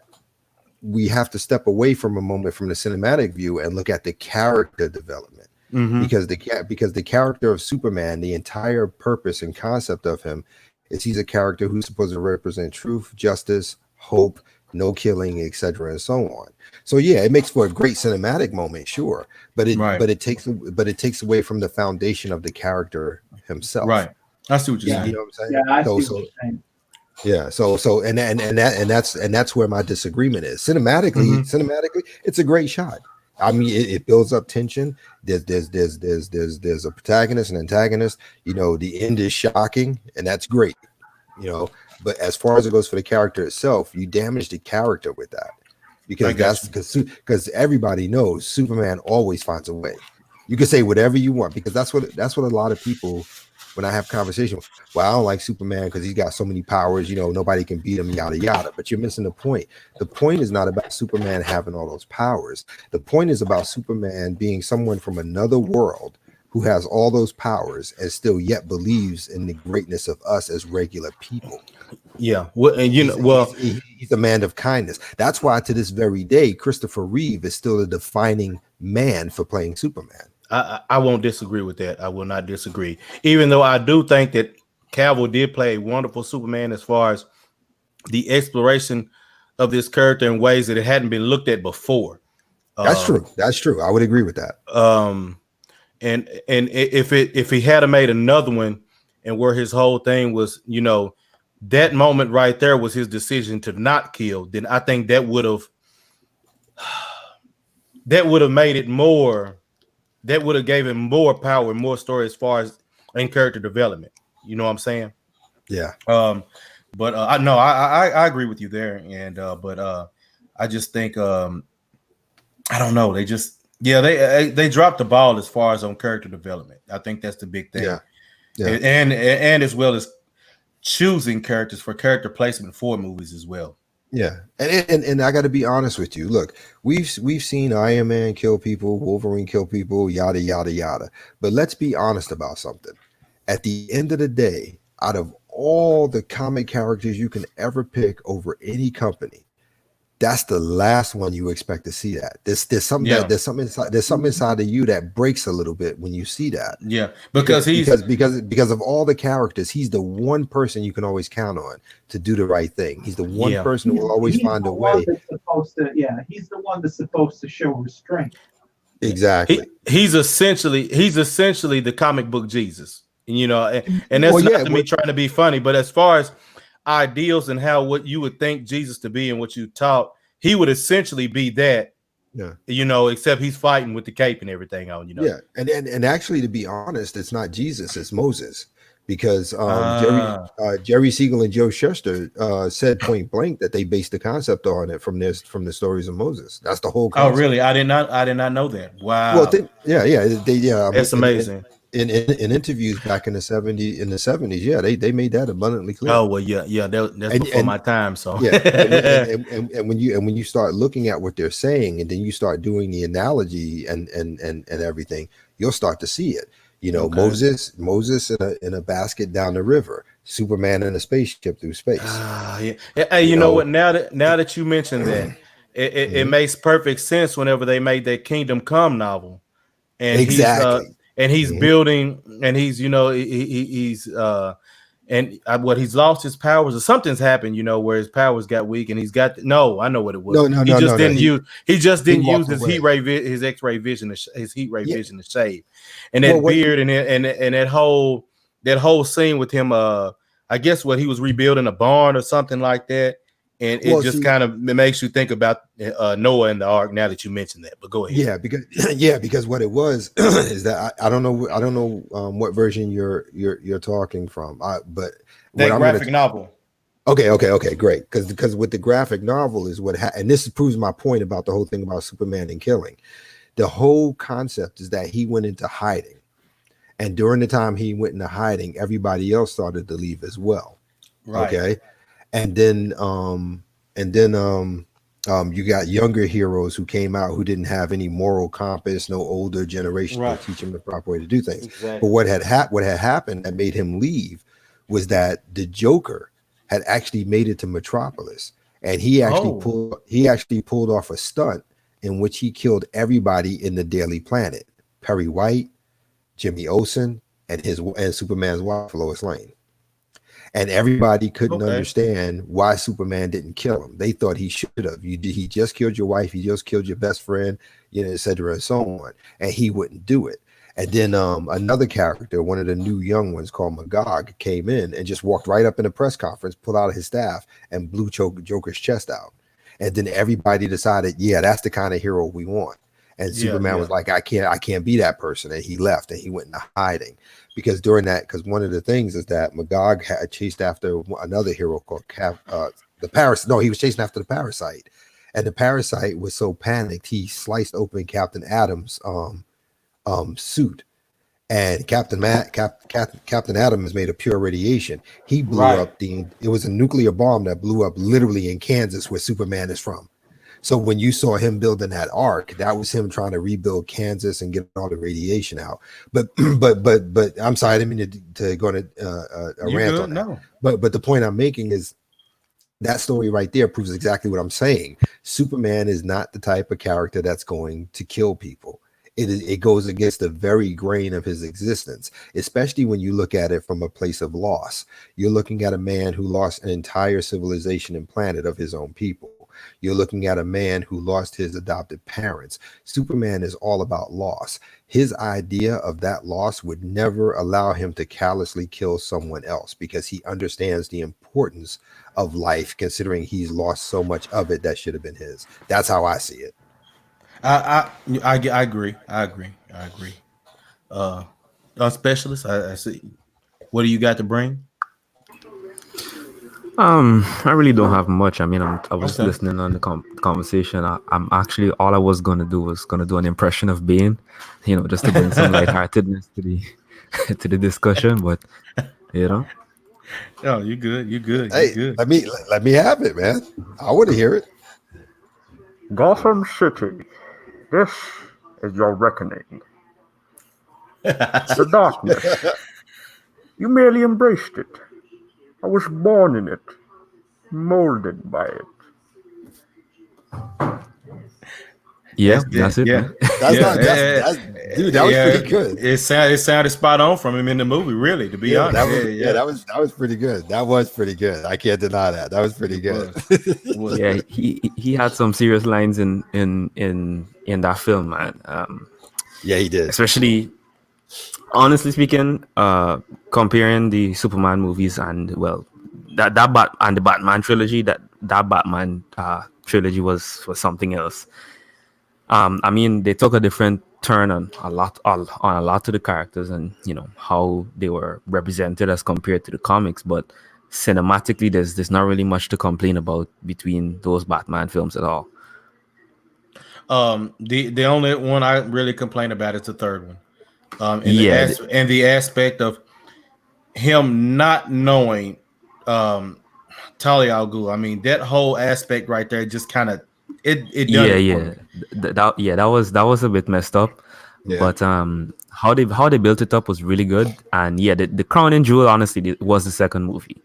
we have to step away from a moment from the cinematic view and look at the character development. because the character of Superman, the entire purpose and concept of him is he's a character who's supposed to represent truth, justice, hope, no killing, etc., and so on. So yeah, it makes for a great cinematic moment, sure, but it takes away from the foundation of the character himself. Right. I see what you're saying. You know what I'm saying? Yeah, I see what you're saying. Yeah, so and that's where my disagreement is. Cinematically, it's a great shot. I mean, it builds up tension. There's a protagonist and antagonist. You know, the end is shocking, and that's great. You know, but as far as it goes for the character itself, you damage the character with that, because everybody knows Superman always finds a way. You can say whatever you want, because that's what a lot of people, when I have conversations, well, I don't like Superman because he's got so many powers, you know, nobody can beat him, yada yada. But you're missing the point. The point is not about Superman having all those powers. The point is about Superman being someone from another world who has all those powers and still yet believes in the greatness of us as regular people. Yeah, well, and he's a man of kindness. That's why to this very day, Christopher Reeve is still a defining man for playing Superman. I won't disagree with that. I will not disagree. Even though I do think that Cavill did play a wonderful Superman as far as the exploration of this character in ways that it hadn't been looked at before. That's true. That's true. I would agree with that. And if he had made another one, and where his whole thing was, you know, that moment right there was his decision to not kill, then I think that would have made it more. That would have gave him more power and more story as far as in character development. You know what I'm saying? Yeah. But I agree with you there. And I just think I don't know. They dropped the ball as far as on character development. I think that's the big thing. Yeah. And as well as choosing characters for character placement for movies as well. Yeah, and I got to be honest with you. Look, we've seen Iron Man kill people, Wolverine kill people, yada yada yada. But let's be honest about something. At the end of the day, out of all the comic characters you can ever pick over any company, that's the last one you expect to see. That there's something inside of you that breaks a little bit when you see that. Yeah, because of all the characters, he's the one person you can always count on to do the right thing. He's the one person who will always find a way. He's the one that's supposed to show restraint. Exactly. He's essentially the comic book Jesus, you know, and that's not me trying to be funny, but as far as ideals and what you would think Jesus to be and what you taught, he would essentially be that. Yeah, you know, except he's fighting with the cape and everything on, you know. Yeah, and actually, to be honest, it's not Jesus, it's Moses, because Jerry Siegel and Joe Shuster said point blank that they based the concept on it from the stories of Moses. That's the whole concept. Oh, really? I did not know that. Wow. Well, that's amazing. In interviews back in the 70s, they made that abundantly clear. Oh well, that's before my time. So and when you start looking at what they're saying, and then you start doing the analogy and everything, you'll start to see it. You know, okay. Moses in a basket down the river, Superman in a spaceship through space. Hey, you know what? Now that you mentioned that, it makes perfect sense whenever they made that Kingdom Come novel, and exactly. He's building, and he's, you know, he's he's lost his powers, or something's happened, you know, where his powers got weak, and he's got I know what it was. He just didn't use his heat ray, his X-ray vision, his heat ray vision to save, and that beard and that whole scene with him. I guess he was rebuilding a barn or something like that. And it kind of makes you think about Noah and the Ark. Now that you mentioned that, but go ahead. Because what it was is that I don't know what version you're talking from. But that graphic novel. Okay, great. Because with the graphic novel is and this proves my point about the whole thing about Superman and killing. The whole concept is that he went into hiding, and during the time he went into hiding, everybody else started to leave as well. Right. Okay. And then you got younger heroes who came out who didn't have any moral compass, no older generation to teach them the proper way to do things. Exactly. But what had happened that made him leave was that the Joker had actually made it to Metropolis, and he actually pulled off a stunt in which he killed everybody in the Daily Planet. Perry White, Jimmy Olsen, and Superman's wife Lois Lane. And everybody couldn't understand why Superman didn't kill him. They thought he should have. He just killed your wife. He just killed your best friend, et cetera, and so on. And he wouldn't do it. And then another character, one of the new young ones called Magog, came in and just walked right up in a press conference, pulled out his staff, and blew Joker's chest out. And then everybody decided, yeah, that's the kind of hero we want. And Superman was like, I can't be that person. And he left and he went into hiding. Because one of the things is that Magog had chased after another hero called the Parasite. No, he was chasing after the Parasite. And the Parasite was so panicked, he sliced open Captain Adam's suit. And Captain Adam is made of pure radiation. He blew up it was a nuclear bomb that blew up literally in Kansas, where Superman is from. So when you saw him building that ark, that was him trying to rebuild Kansas and get all the radiation out. But I'm sorry, I didn't mean to go on a rant on that. But the point I'm making is that story right there proves exactly what I'm saying. Superman is not the type of character that's going to kill people. It goes against the very grain of his existence, especially when you look at it from a place of loss. You're looking at a man who lost an entire civilization and planet of his own people. You're looking at a man who lost his adopted parents. Superman is all about loss. His idea of that loss would never allow him to callously kill someone else, because he understands the importance of life, considering he's lost so much of it that should have been his. That's how I see it. I agree. Specialist, I see. What do you got to bring? I really don't have much. I mean, I was listening on the conversation. I'm actually, all I was gonna do was do an impression of Bane, just to bring some lightheartedness to the discussion. But oh, you good? Hey, good. Let me have it, man. I want to hear it. Gotham City, this is your reckoning. The darkness. You merely embraced it. I was born in it, molded by it. Yeah, that's it. Yeah. Dude, that was pretty good. It sounded spot on from him in the movie, really, to be honest. That was pretty good. That was pretty good. I can't deny that. That was pretty good. Yeah, he had some serious lines in that film, man. Yeah, he did. Especially, honestly speaking, comparing the Superman movies and the Batman trilogy, that Batman trilogy was something else. I mean, they took a different turn on a lot of the characters and how they were represented as compared to the comics. But cinematically, there's not really much to complain about between those Batman films at all. The only one I really complain about is the third one. And the aspect of him not knowing Talia al Ghul. I mean, that whole aspect right there just kind of that was a bit messed up. Yeah. But how they built it up was really good. And the crowning jewel, honestly, was the second movie.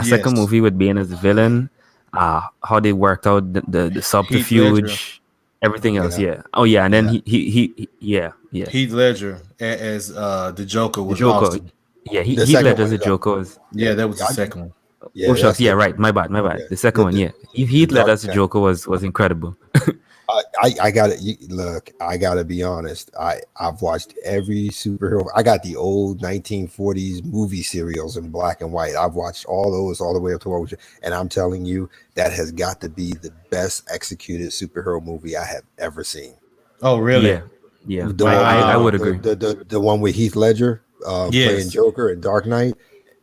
Second movie with Bane as the villain, how they worked out the subterfuge, everything else. Yeah. Oh yeah, and then he Heath Ledger as the Joker was awesome. Yeah, Heath Ledger as the Joker was. Yeah, that was the second one. Yeah, shucks. Yeah, right. My bad. The second one. Yeah, Heath Ledger as the Joker was incredible. I gotta be honest. I've watched every superhero. I got the old 1940s movie serials in black and white. I've watched all those all the way up to and I'm telling you, that has got to be the best executed superhero movie I have ever seen. Oh, really? Yeah. I would agree. The one with Heath Ledger playing Joker in Dark Knight.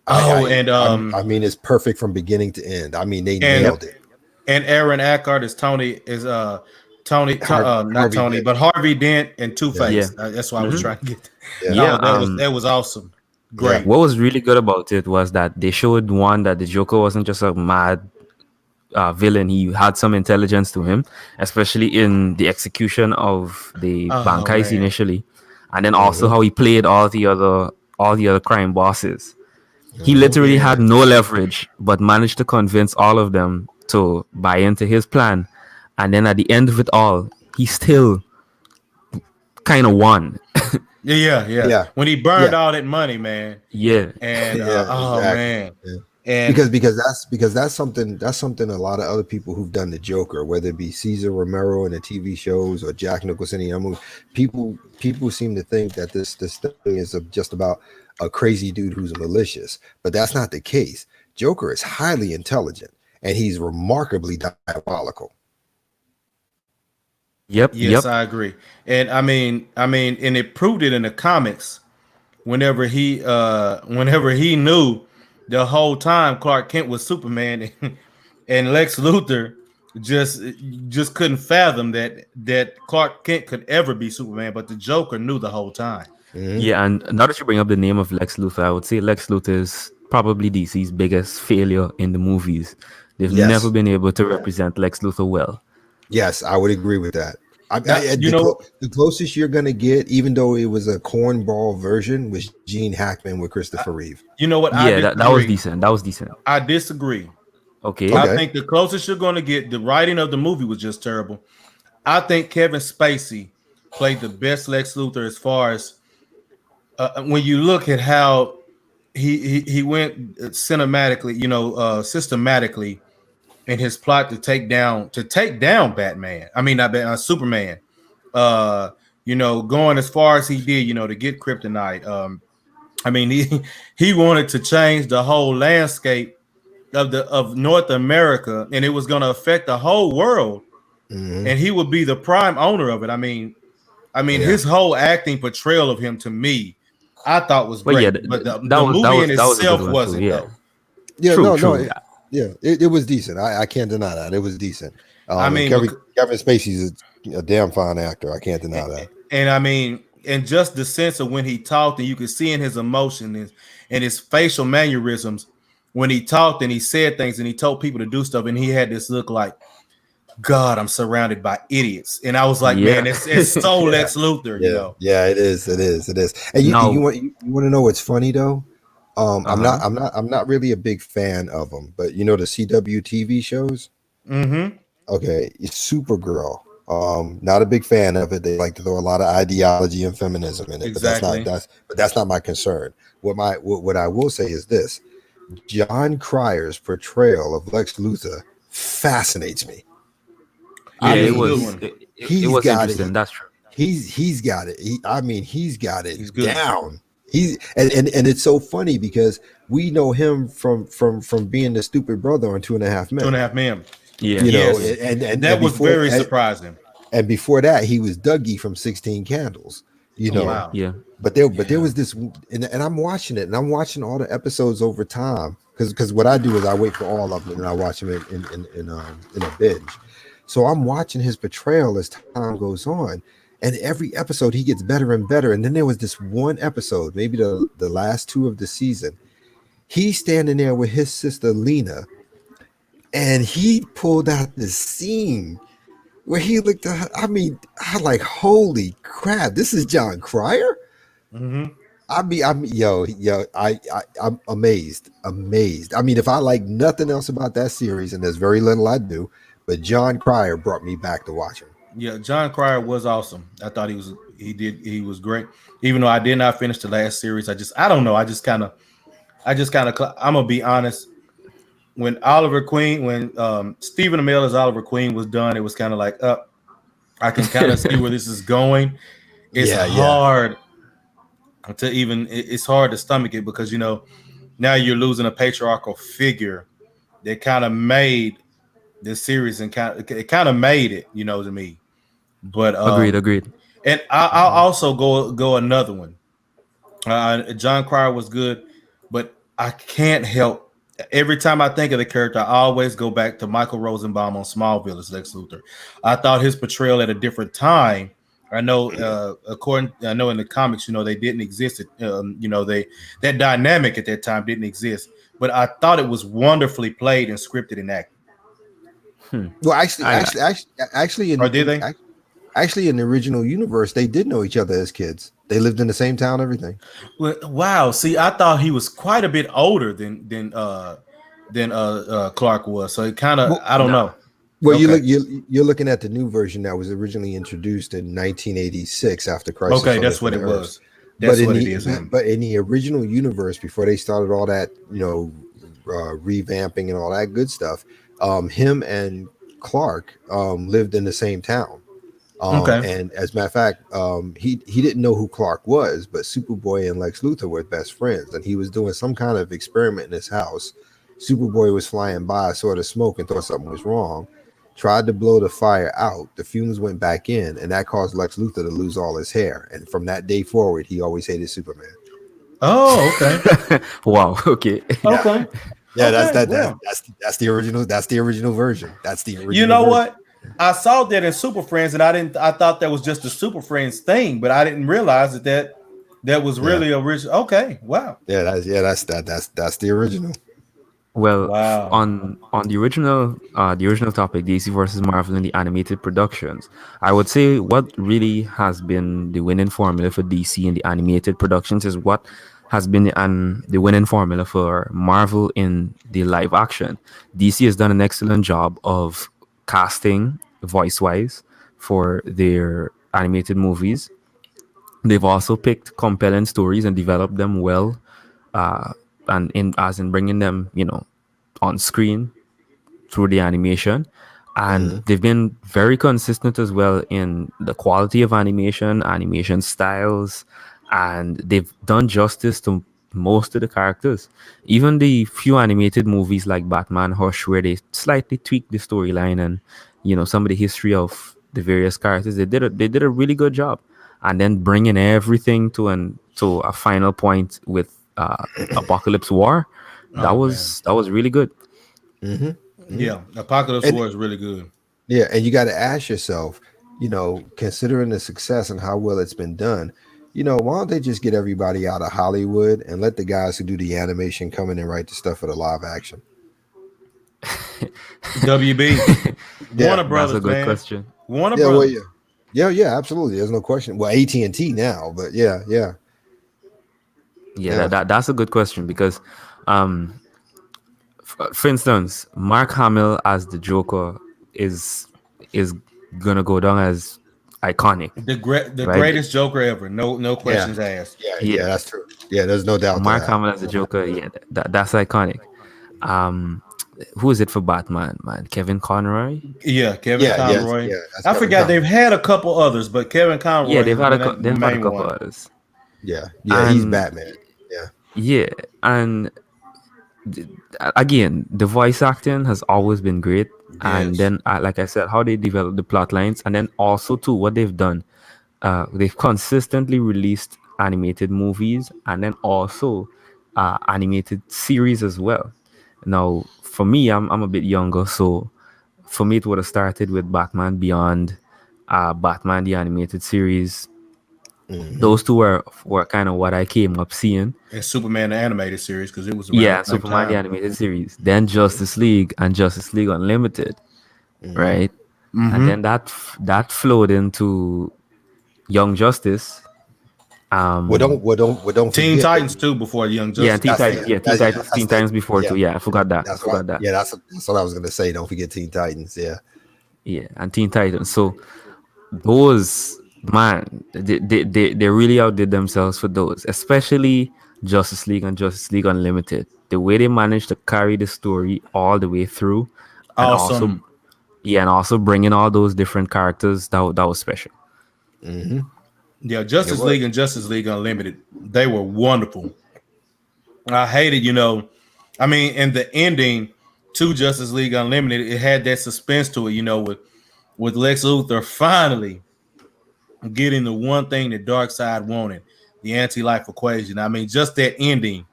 I mean, it's perfect from beginning to end. I mean, they nailed it. And Aaron Eckhart is Harvey Dent and Two-Face. That's why I was trying to get. That was awesome. Great. What was really good about it was that they showed that the Joker wasn't just a mad villain. He had some intelligence to him, especially in the execution of the bank heist initially, and then also how he played all the other crime bosses. He literally had no leverage, but managed to convince all of them to buy into his plan. And then at the end of it all, he still kind of won. Yeah. When he burned all that money, man. Yeah. And Yeah, exactly. man. Yeah. And because that's something a lot of other people who've done the Joker, whether it be Cesar Romero in the TV shows or Jack Nicholson in the movie, people seem to think that this thing is just about a crazy dude who's malicious, but that's not the case. Joker is highly intelligent and he's remarkably diabolical. Yes, I agree. And I mean, and it proved it in the comics. Whenever he knew the whole time Clark Kent was Superman, and Lex Luthor just couldn't fathom that Clark Kent could ever be Superman, but the Joker knew the whole time. Mm-hmm. Yeah, and now that you bring up the name of Lex Luthor, I would say Lex Luthor is probably DC's biggest failure in the movies. They've never been able to represent Lex Luthor well. Yes, I would agree with that. The closest you're going to get, even though it was a cornball version, was Gene Hackman with Christopher Reeve. You know what? Yeah, that was decent. That was decent. I disagree. Okay. I think the closest you're going to get, the writing of the movie was just terrible. I think Kevin Spacey played the best Lex Luthor as far as when you look at how he went cinematically, systematically in his plot to take down Batman. I mean, not Batman, Superman. Going as far as he did, to get kryptonite. I mean, he wanted to change the whole landscape of North America, and it was going to affect the whole world. Mm-hmm. And he would be the prime owner of it. I mean, his whole acting portrayal of him to me, I thought was great. But the movie in itself wasn't. Yeah, it was decent. I can't deny that. It was decent. Kevin Spacey's a damn fine actor. I can't deny that. And I mean, and just the sense of when he talked, and you could see in his emotion and his facial mannerisms when he talked and he said things and he told people to do stuff, and he had this look like, God, I'm surrounded by idiots. And I was like, man, it's so Lex Luthor, Yeah, it is. And you want to know what's funny though? I'm not really a big fan of them, but the CW TV shows. Mm-hmm. Okay, Supergirl. Not a big fan of it. They like to throw a lot of ideology and feminism in it, exactly. but that's not my concern. What I will say is this: John Cryer's portrayal of Lex Luthor fascinates me. It was interesting. That's true. He's got it. He's got it. He's down. And it's so funny because we know him from being the stupid brother on 2.5 Men. 2.5 Men. Yeah. And that was very surprising. And before that, he was Dougie from 16 Candles. Wow. Yeah. But there was this, and I'm watching it, and I'm watching all the episodes over time because what I do is I wait for all of them and I watch them in a binge. So I'm watching his portrayal as time goes on, and every episode he gets better and better. And then there was this one episode, maybe the last two of the season. He's standing there with his sister Lena, and he pulled out this scene where he looked at her. I mean, I'm like, holy crap, this is John Cryer. Mm-hmm. I'm amazed. I mean, if I like nothing else about that series, and there's very little I do, but John Cryer brought me back to watch him. Yeah, John Cryer was awesome. I thought he was great. Even though I did not finish the last series, I don't know. I'm gonna be honest. When Stephen Amell's Oliver Queen was done, it was kind of like, I can kind of see where this is going. It's hard it's hard to stomach it because now you're losing a patriarchal figure that kind of made the series and it kind of made it, to me. But agreed. And I'll also go another one. John Cryer was good, but I can't help. Every time I think of the character, I always go back to Michael Rosenbaum on Smallville as Lex Luthor. I thought his portrayal at a different time. I know, in the comics, they didn't exist. That dynamic at that time didn't exist. But I thought it was wonderfully played and scripted and acted. Well, actually, in the original universe, they did know each other as kids. They lived in the same town, everything. Well, wow. See, I thought he was quite a bit older than Clark was. So it kind of, I don't know. Well, Okay. you're looking at the new version that was originally introduced in 1986 after Crisis Okay, on that's what Infinite it Earths. was. That's what it is. But in the original universe, before they started all that, revamping and all that good stuff, him and Clark lived in the same town. Okay. And as a matter of fact, he didn't know who Clark was, but Superboy and Lex Luthor were best friends, and he was doing some kind of experiment in his house. Superboy was flying by, saw the smoke, and thought something was wrong. Tried to blow the fire out. The fumes went back in, and that caused Lex Luthor to lose all his hair. And from that day forward, he always hated Superman. Oh, okay. Wow. Okay. Okay. Yeah, Okay, well. that's the original. That's the original version. That's the original. You know version. what? I saw that in Super Friends, and I thought that was just a Super Friends thing, but I didn't realize that was really original. Okay, wow. Yeah, that's the original. Well, Wow. on the original topic, DC versus Marvel in the animated productions, I would say what really has been the winning formula for DC in the animated productions is what has been the winning formula for Marvel in the live action. DC has done an excellent job of casting voice wise for their animated movies. They've also picked compelling stories and developed them well, and in bringing them, on screen through the animation. And they've been very consistent as well in the quality of animation styles, and they've done justice to most of the characters. Even the few animated movies like Batman Hush, where they slightly tweak the storyline and some of the history of the various characters, they did a really good job. And then bringing everything to a final point with Apocalypse War, that was really good. Yeah, Apocalypse War is really good. Yeah, and you got to ask yourself, considering the success and how well it's been done, why don't they just get everybody out of Hollywood and let the guys who do the animation come in and write the stuff for the live action? WB. Yeah, Warner Brothers, That's a good man. question. Warner Yeah, well, Brothers. yeah, absolutely. There's no question. Well, AT&T now, but yeah. Yeah, that's a good question because, for instance, Mark Hamill as the Joker is gonna go down as iconic. The right? greatest Joker ever. No questions asked. Yeah, that's true. Yeah, there's no doubt. Mark Hamill as the Joker, yeah, that's iconic. Who is it for Batman, man? Kevin Conroy? Yeah, Kevin Conroy. That's I Kevin forgot Conroy. they've had a couple others, but Kevin Conroy. Yeah, they've had a the main couple one. others. Yeah, he's And- Batman. Yeah. Yeah, and again, the voice acting has always been great. And Yes. then, like I said, how they develop the plot lines, and then also too what they've done. They've consistently released animated movies and then also animated series as well. Now, for me, I'm a bit younger, so for me it would have started with Batman Beyond, Batman the animated series. Those two were kind of what I came up seeing. And Superman the animated series because it was around Yeah, the same Superman the time. animated series, then Justice League and Justice League Unlimited, right? And then that flowed into Young Justice. Well, don't Teen forget Titans too before Young Justice. Yeah, Teen Titans. Yeah, Teen Titans. Teen Titans before too. Yeah, I forgot that. That's forgot what, that. Yeah, that's what I was gonna say. Don't forget Teen Titans. Yeah. Yeah, and Teen Titans. So those, man, they really outdid themselves for those, especially Justice League and Justice League Unlimited. The way they managed to carry the story all the way through, and Awesome. also bringing all those different characters, that was special. Yeah, Justice was. League and Justice League Unlimited, they were wonderful. I hated, I mean, in the ending to Justice League Unlimited, it had that suspense to it, with Lex Luthor finally getting the one thing that Darkseid wanted, the anti-life equation. I mean, just that ending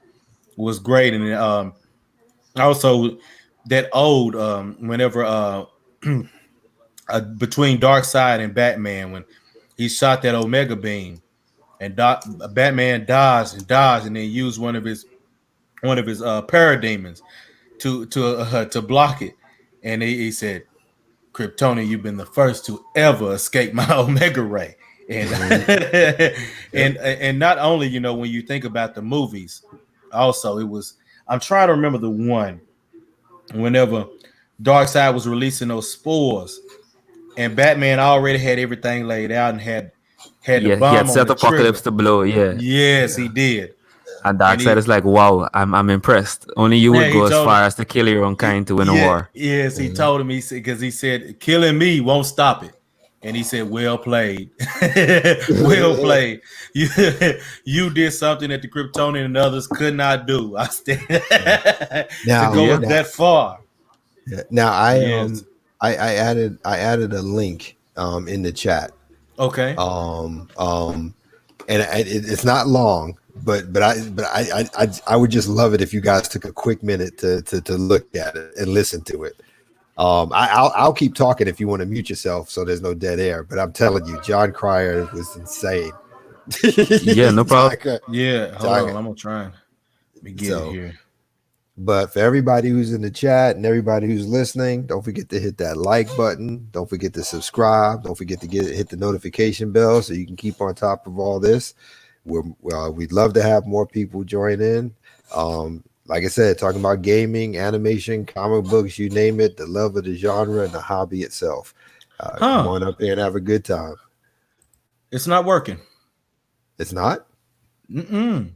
was great. And also that old whenever between Darkseid and Batman, when he shot that Omega beam and Batman dodged and then used one of his parademons to block it, and he said, Kryptonian, you've been the first to ever escape my Omega ray. And and not only, when you think about the movies, also I'm trying to remember the one whenever Darkseid was releasing those spores, and Batman already had everything laid out and had the Yeah, he had bomb on set the Apocalypse trigger. to blow. Yeah, Yes, he did. and And Darkseid is like, "Wow, I'm impressed. Only you would he go as told him, far as to kill your own kind to win a yeah, war." yes, he told him. He said because he said killing me won't stop it, and he said, "Well played, well played. You you did something that the Kryptonian and others could not do. I stand to Now, go Yeah. that far." yeah. Now Yes. I added a link in the chat. Okay. And it's not long, but I would just love it if you guys took a quick minute to look at it and listen to it. I'll keep talking if you want to mute yourself so there's no dead air. But I'm telling you, John Cryer was insane. Yeah, no problem. Yeah, hold on. I'm gonna try and let me get it here. But for everybody who's in the chat and everybody who's listening, don't forget to hit that like button. Don't forget to subscribe. Don't forget to hit the notification bell so you can keep on top of all this. We'd love to have more people join in. Like I said, talking about gaming, animation, comic books, you name it, the love of the genre and the hobby itself. Come on up there and have a good time. It's not working. It's not? Mm-mm.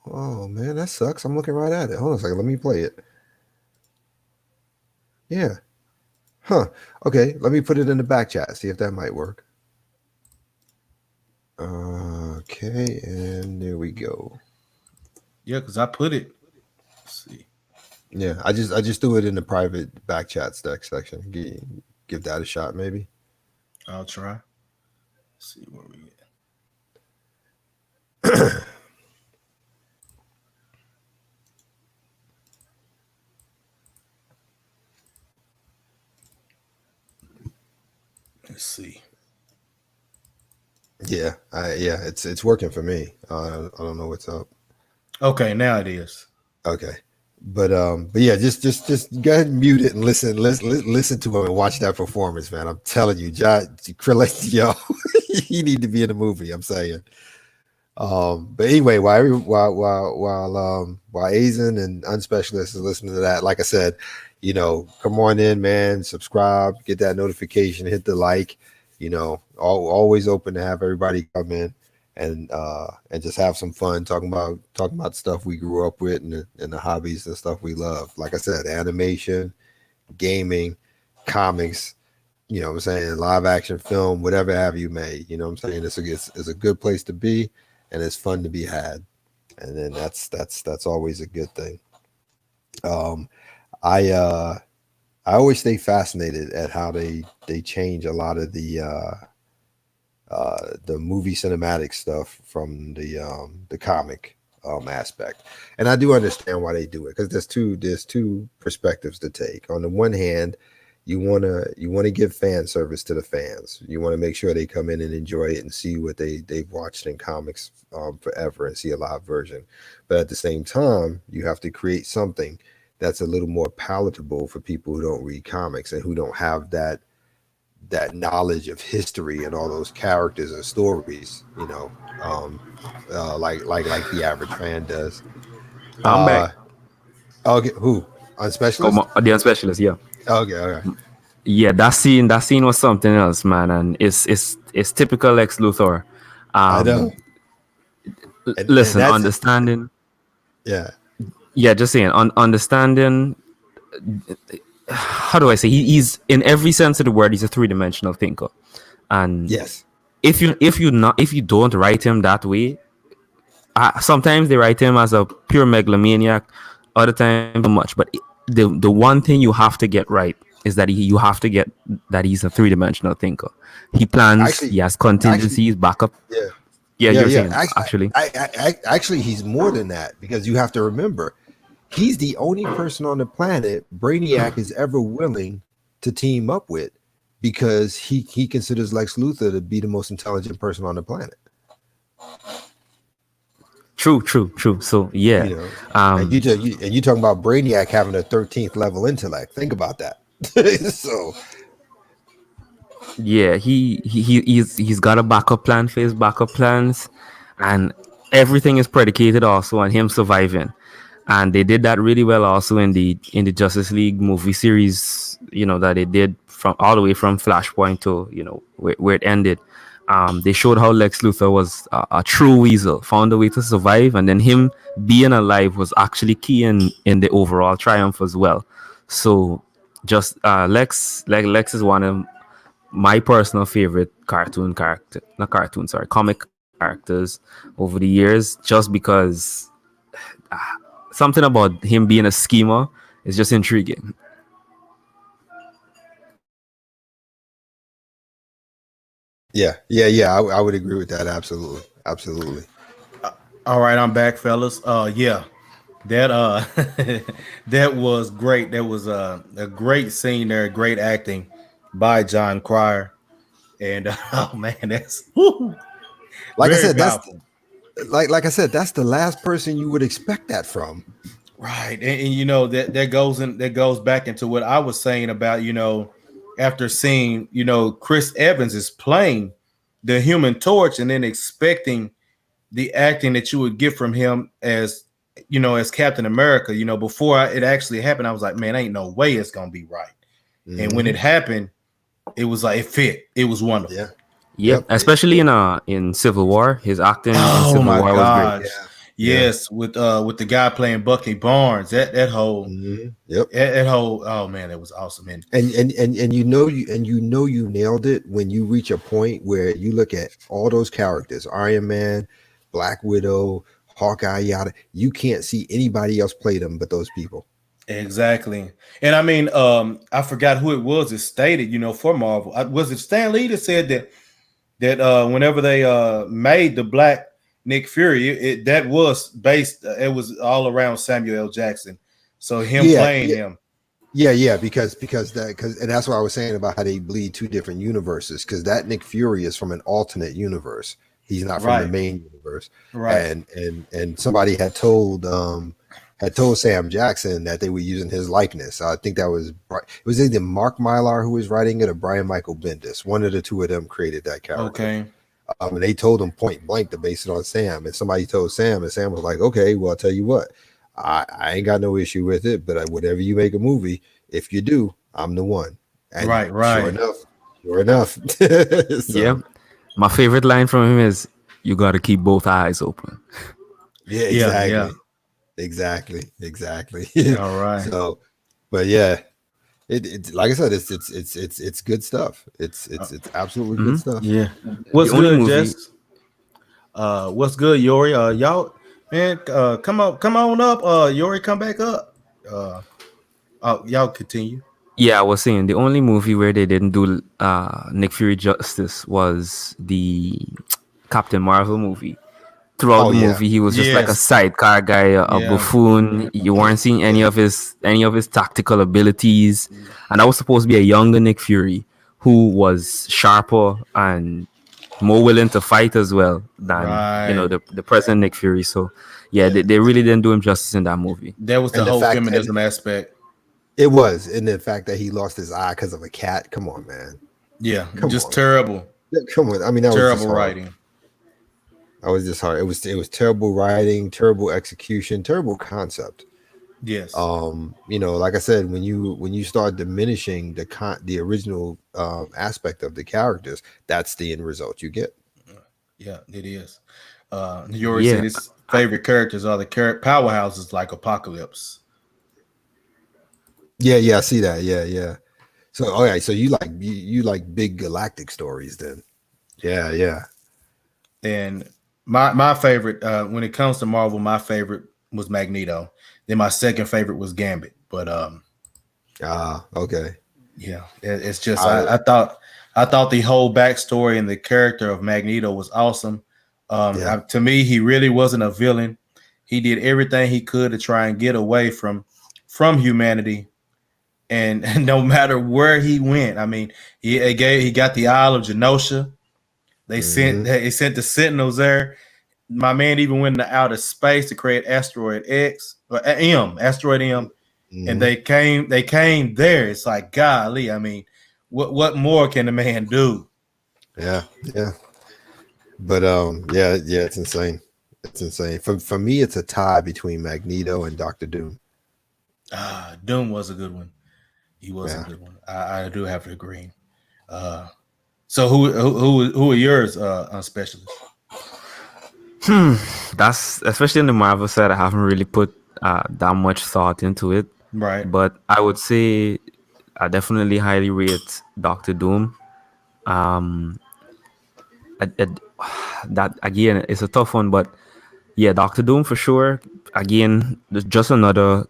Oh, man, that sucks. I'm looking right at it. Hold on a second. Let me play it. Yeah. Huh. Okay, let me put it in the back chat. See if that might work. Okay, and there we go. Yeah, because I put it. Let's see. Yeah, I just threw it in the private back chat section. Give that a shot, maybe. I'll try. Let's see where we get. Let's see. Yeah, it's working for me. I don't know what's up. Okay, now it is. Okay, but yeah, just go ahead and mute it and listen to him and watch that performance, man. I'm telling you, Krillin, yo, he need to be in the movie. I'm saying. But anyway, while Azen and Unspecialist is listening to that, like I said, come on in, man, subscribe, get that notification, hit the like, always open to have everybody come in and just have some fun talking about stuff we grew up with and the hobbies and stuff we love. Like I said, animation, gaming, comics, what I'm saying, live action film, whatever have you may, what I'm saying, it's a good place to be. And it's fun to be had, and then that's always a good thing. I always stay fascinated at how they change a lot of the movie cinematic stuff from the comic aspect, and I do understand why they do it because there's two perspectives to take. On the one hand, you want to give fan service to the fans. You want to make sure they come in and enjoy it and see what they've watched in comics forever and see a live version. But at the same time, you have to create something that's a little more palatable for people who don't read comics and who don't have that knowledge of history and all those characters and stories, like the average fan does. I'm back. Okay, who? Unspecialist? The Unspecialist, yeah. Okay. Yeah, that scene was something else, man, and it's typical Lex Luthor. I know. Listen, understanding. Yeah, just saying. Understanding. How do I say? He's in every sense of the word. He's a three-dimensional thinker, and yes. If you don't write him that way, sometimes they write him as a pure megalomaniac. Other times, not much. But the one thing you have to get right is that you have to get that he's a three-dimensional thinker. He plans. He has contingencies, backup. Yeah. You're saying, actually. Actually, he's more than that because you have to remember, he's the only person on the planet Brainiac is ever willing to team up with because he considers Lex Luthor to be the most intelligent person on the planet. True. So yeah, and you talking about Brainiac having a 13th level intellect. Think about that. So yeah, he's got a backup plan for his backup plans, and everything is predicated also on him surviving. and they did that really well also in the Justice League movie series, that they did from all the way from Flashpoint to where it ended. They showed how Lex Luthor was a true weasel, found a way to survive, and then him being alive was actually key in the overall triumph as well. So just Lex is one of my personal favorite comic characters over the years, just because something about him being a schemer is just intriguing. Yeah. I would agree with that. Absolutely. All right, I'm back, fellas. Yeah, that that was great. That was a great scene there, great acting by John Cryer, and oh man, that's Like I very said, that's powerful. like I said, that's the last person you would expect that from. Right, and that goes back into what I was saying about after seeing Chris Evans is playing the Human Torch, and then expecting the acting that you would get from him as as Captain America. Before it actually happened, I was like, man, ain't no way it's gonna be right. Mm-hmm. And when it happened, it was like it fit. It was wonderful. Yeah. Yep. Especially in Civil War, his acting in Oh Civil my War gosh. was great. Yes, with the guy playing Bucky Barnes, that whole that whole, oh man, it was awesome. And you nailed it when you reach a point where you look at all those characters, Iron Man, Black Widow, Hawkeye, yada. You can't see anybody else play them but those people. Exactly. And I mean, I forgot who it was that stated, for Marvel. Was it Stan Lee that said that whenever they made the Black Nick Fury, that was based, it was all around Samuel L. Jackson. So him playing him. Yeah, because and that's what I was saying about how they bleed two different universes, because that Nick Fury is from an alternate universe. He's not from the main universe. Right. And somebody had told Sam Jackson that they were using his likeness. I think it was either Mark Millar who was writing it or Brian Michael Bendis. One of the two of them created that character. Okay. And they told him point blank to base it on Sam. And somebody told Sam, and Sam was like, okay, well, I'll tell you what. I ain't got no issue with it, but whatever you make a movie, if you do, I'm the one. And right. Sure enough. So, yeah. My favorite line from him is, "You got to keep both eyes open." Yeah, exactly. All right. So, but yeah, it like I said, it's good stuff. It's absolutely good stuff. Yeah. What's good, Jess? What's good, Yori? Y'all, man, come on up. Yori, come back up. Y'all continue. Yeah, I was saying the only movie where they didn't do Nick Fury justice was the Captain Marvel movie. Throughout the movie, he was just like a sidecar guy, a buffoon. You weren't seeing any of his tactical abilities, and that was supposed to be a younger Nick Fury who was sharper and more willing to fight as well than the present Nick Fury. So yeah, they really didn't do him justice in that movie. That was the whole feminism aspect. It was, and the fact that he lost his eye because of a cat. Come on, man. Yeah, just terrible. Come on, I mean, that terrible was writing. That was just hard. It was terrible writing, terrible execution, terrible concept. Yes. Like I said, when you start diminishing the original aspect of the characters, that's the end result you get. Yeah, it is. Yuri said his favorite characters are the powerhouses like Apocalypse. Yeah, I see that. Yeah. So, all right. So you like big galactic stories then? Yeah. And my favorite, when it comes to Marvel, my favorite was Magneto. Then my second favorite was Gambit. But okay. Yeah, it's just I thought the whole backstory and the character of Magneto was awesome. To me, he really wasn't a villain. He did everything he could to try and get away from humanity. And no matter where he went, I mean, he got the Isle of Genosha. They sent the Sentinels there. My man even went into outer space to create Asteroid M, and they came there. It's like, golly, I mean, what more can the man do? Yeah. But it's insane. It's insane. For me, it's a tie between Magneto and Doctor Doom. Doom was a good one. He was a Yeah. good one. I do have to agree. So who are yours on specialists? That's especially in the Marvel side. I haven't really put that much thought into it, Right. but I would say I definitely highly rate Doctor Doom. I- that again is a tough one, but yeah, Doctor Doom for sure. Again, just another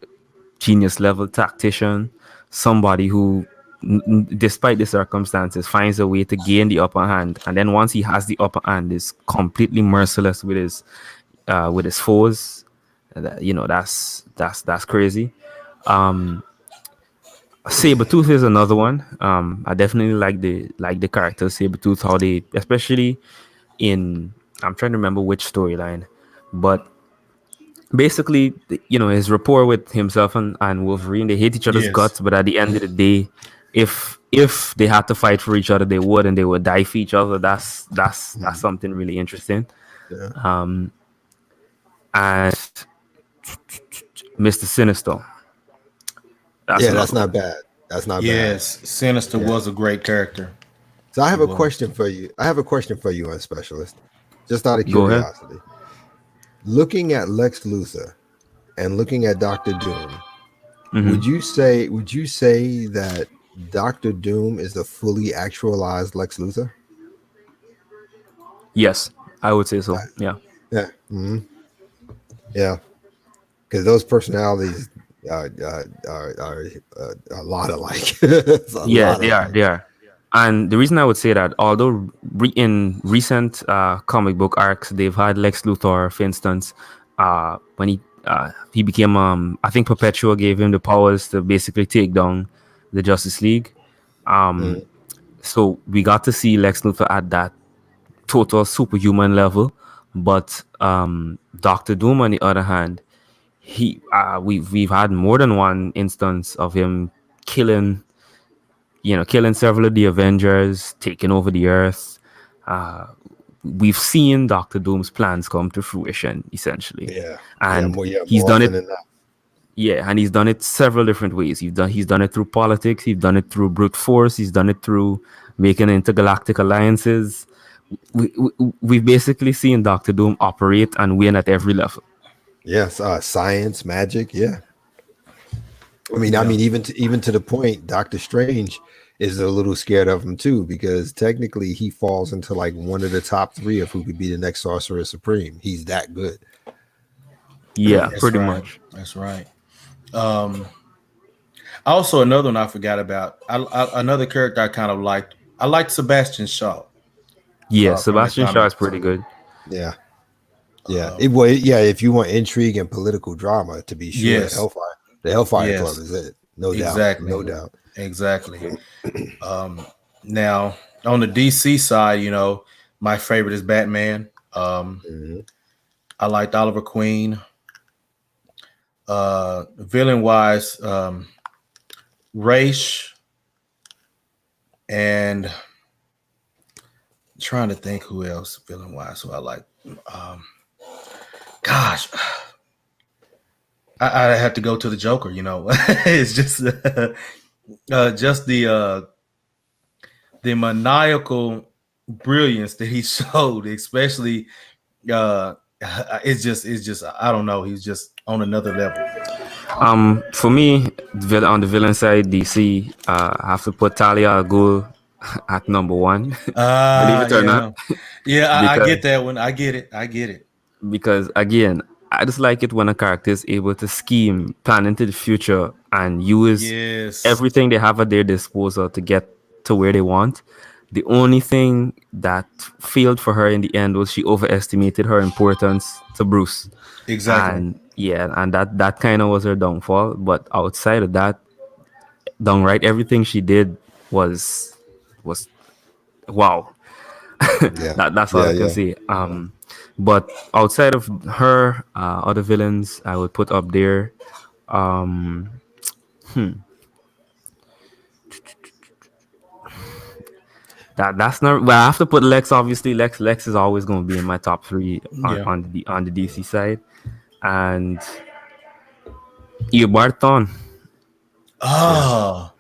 genius level tactician, somebody who, despite the circumstances, finds a way to gain the upper hand, and then once he has the upper hand, is completely merciless with his foes. You know, that's crazy. Sabretooth is another one. I definitely like the character Sabretooth, how they, especially in, I'm trying to remember which storyline, but basically, you know, his rapport with himself and Wolverine, they hate each other's Yes. guts, but at the end of the day, if they had to fight for each other, they would, and they would die for each other. That's something really interesting. Yeah. And Mr. Sinister, that's Yeah, that's another not one. bad. That's not bad. Yes, Sinister Yeah. was a great character. So I have He a was. question for you. I have a question for you on Specialist, just out of Go ahead. curiosity. Looking at Lex Luthor and looking at Doctor Doom, would you say that Doctor Doom is a fully actualized Lex Luthor? Yes, I would say so. Yeah. Yeah. Yeah. Because those personalities are a lot alike. It's a Yeah, lot they are. alike. They are. And the reason I would say that, although in recent comic book arcs, they've had Lex Luthor, for instance, when he became, I think Perpetua gave him the powers to basically take down the Justice League. So we got to see Lex Luthor at that total superhuman level. But Doctor Doom, on the other hand, we've had more than one instance of him killing killing several of the Avengers, taking over the Earth. We've seen Doctor Doom's plans come to fruition, essentially, Yeah. and he's More done often it. than not. Yeah, and he's done it several different ways. He's done it through politics. He's done it through brute force. He's done it through making intergalactic alliances. We've basically seen Doctor Doom operate and win at every level. Yes, science, magic, yeah. I mean, Yeah. even to the point, Doctor Strange is a little scared of him too, because technically he falls into like one of the top three of who could be the next Sorcerer Supreme. He's that good. Yeah, That's pretty right. much. That's right. Also, another one I forgot about. Another character I kind of liked. I liked Sebastian Shaw Yeah, from the Sebastian Shaw is comics. pretty good. Yeah, yeah. Yeah. If you want intrigue and political drama, to be sure, Yes. the Hellfire Yes. Club is it. No Exactly. doubt. No doubt. Exactly. Now, on the DC side, you know, my favorite is Batman. I liked Oliver Queen. Villain wise, Raish, and trying to think who else villain wise who I like. Gosh, I have to go to the Joker. You know, it's just the maniacal brilliance that he showed, especially it's just I don't know, he's just on another level. For me, on the villain side, DC, I have to put Talia al Ghul at number one. Believe it or not, Yeah, I because get that one. I get it. because again, I just like it when a character is able to scheme, plan into the future, and use Yes. everything they have at their disposal to get to where they want. The only thing that failed for her in the end was she overestimated her importance to Bruce. Exactly. And yeah, and that kind of was her downfall. But outside of that, downright everything she did was wow. Yeah. That's all I can say. But outside of her, other villains I would put up there. That's not. Well, I have to put Lex. Obviously, Lex is always going to be in my top three Yeah. on the DC side, and Barton. Oh,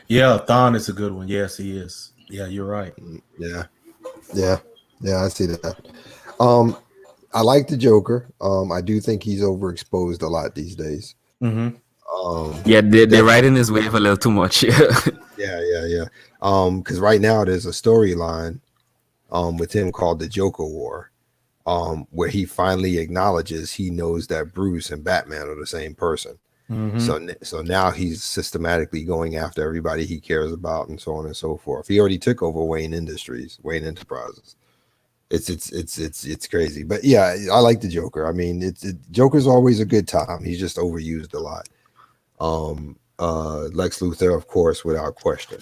yeah. Thon is a good one. Yes, he is. Yeah, you're right. Yeah, yeah, yeah. I see that. I like the Joker. I do think he's overexposed a lot these days. Mm-hmm. Yeah, they're riding his wave a little too much. Yeah. Because right now there's a storyline with him called the Joker War, where he finally acknowledges he knows that Bruce and Batman are the same person. Mm-hmm. So now he's systematically going after everybody he cares about, and so on and so forth. He already took over Wayne Enterprises. It's crazy, but yeah, I like the Joker. I mean, Joker's always a good time. He's just overused a lot. Lex Luthor, of course, without question.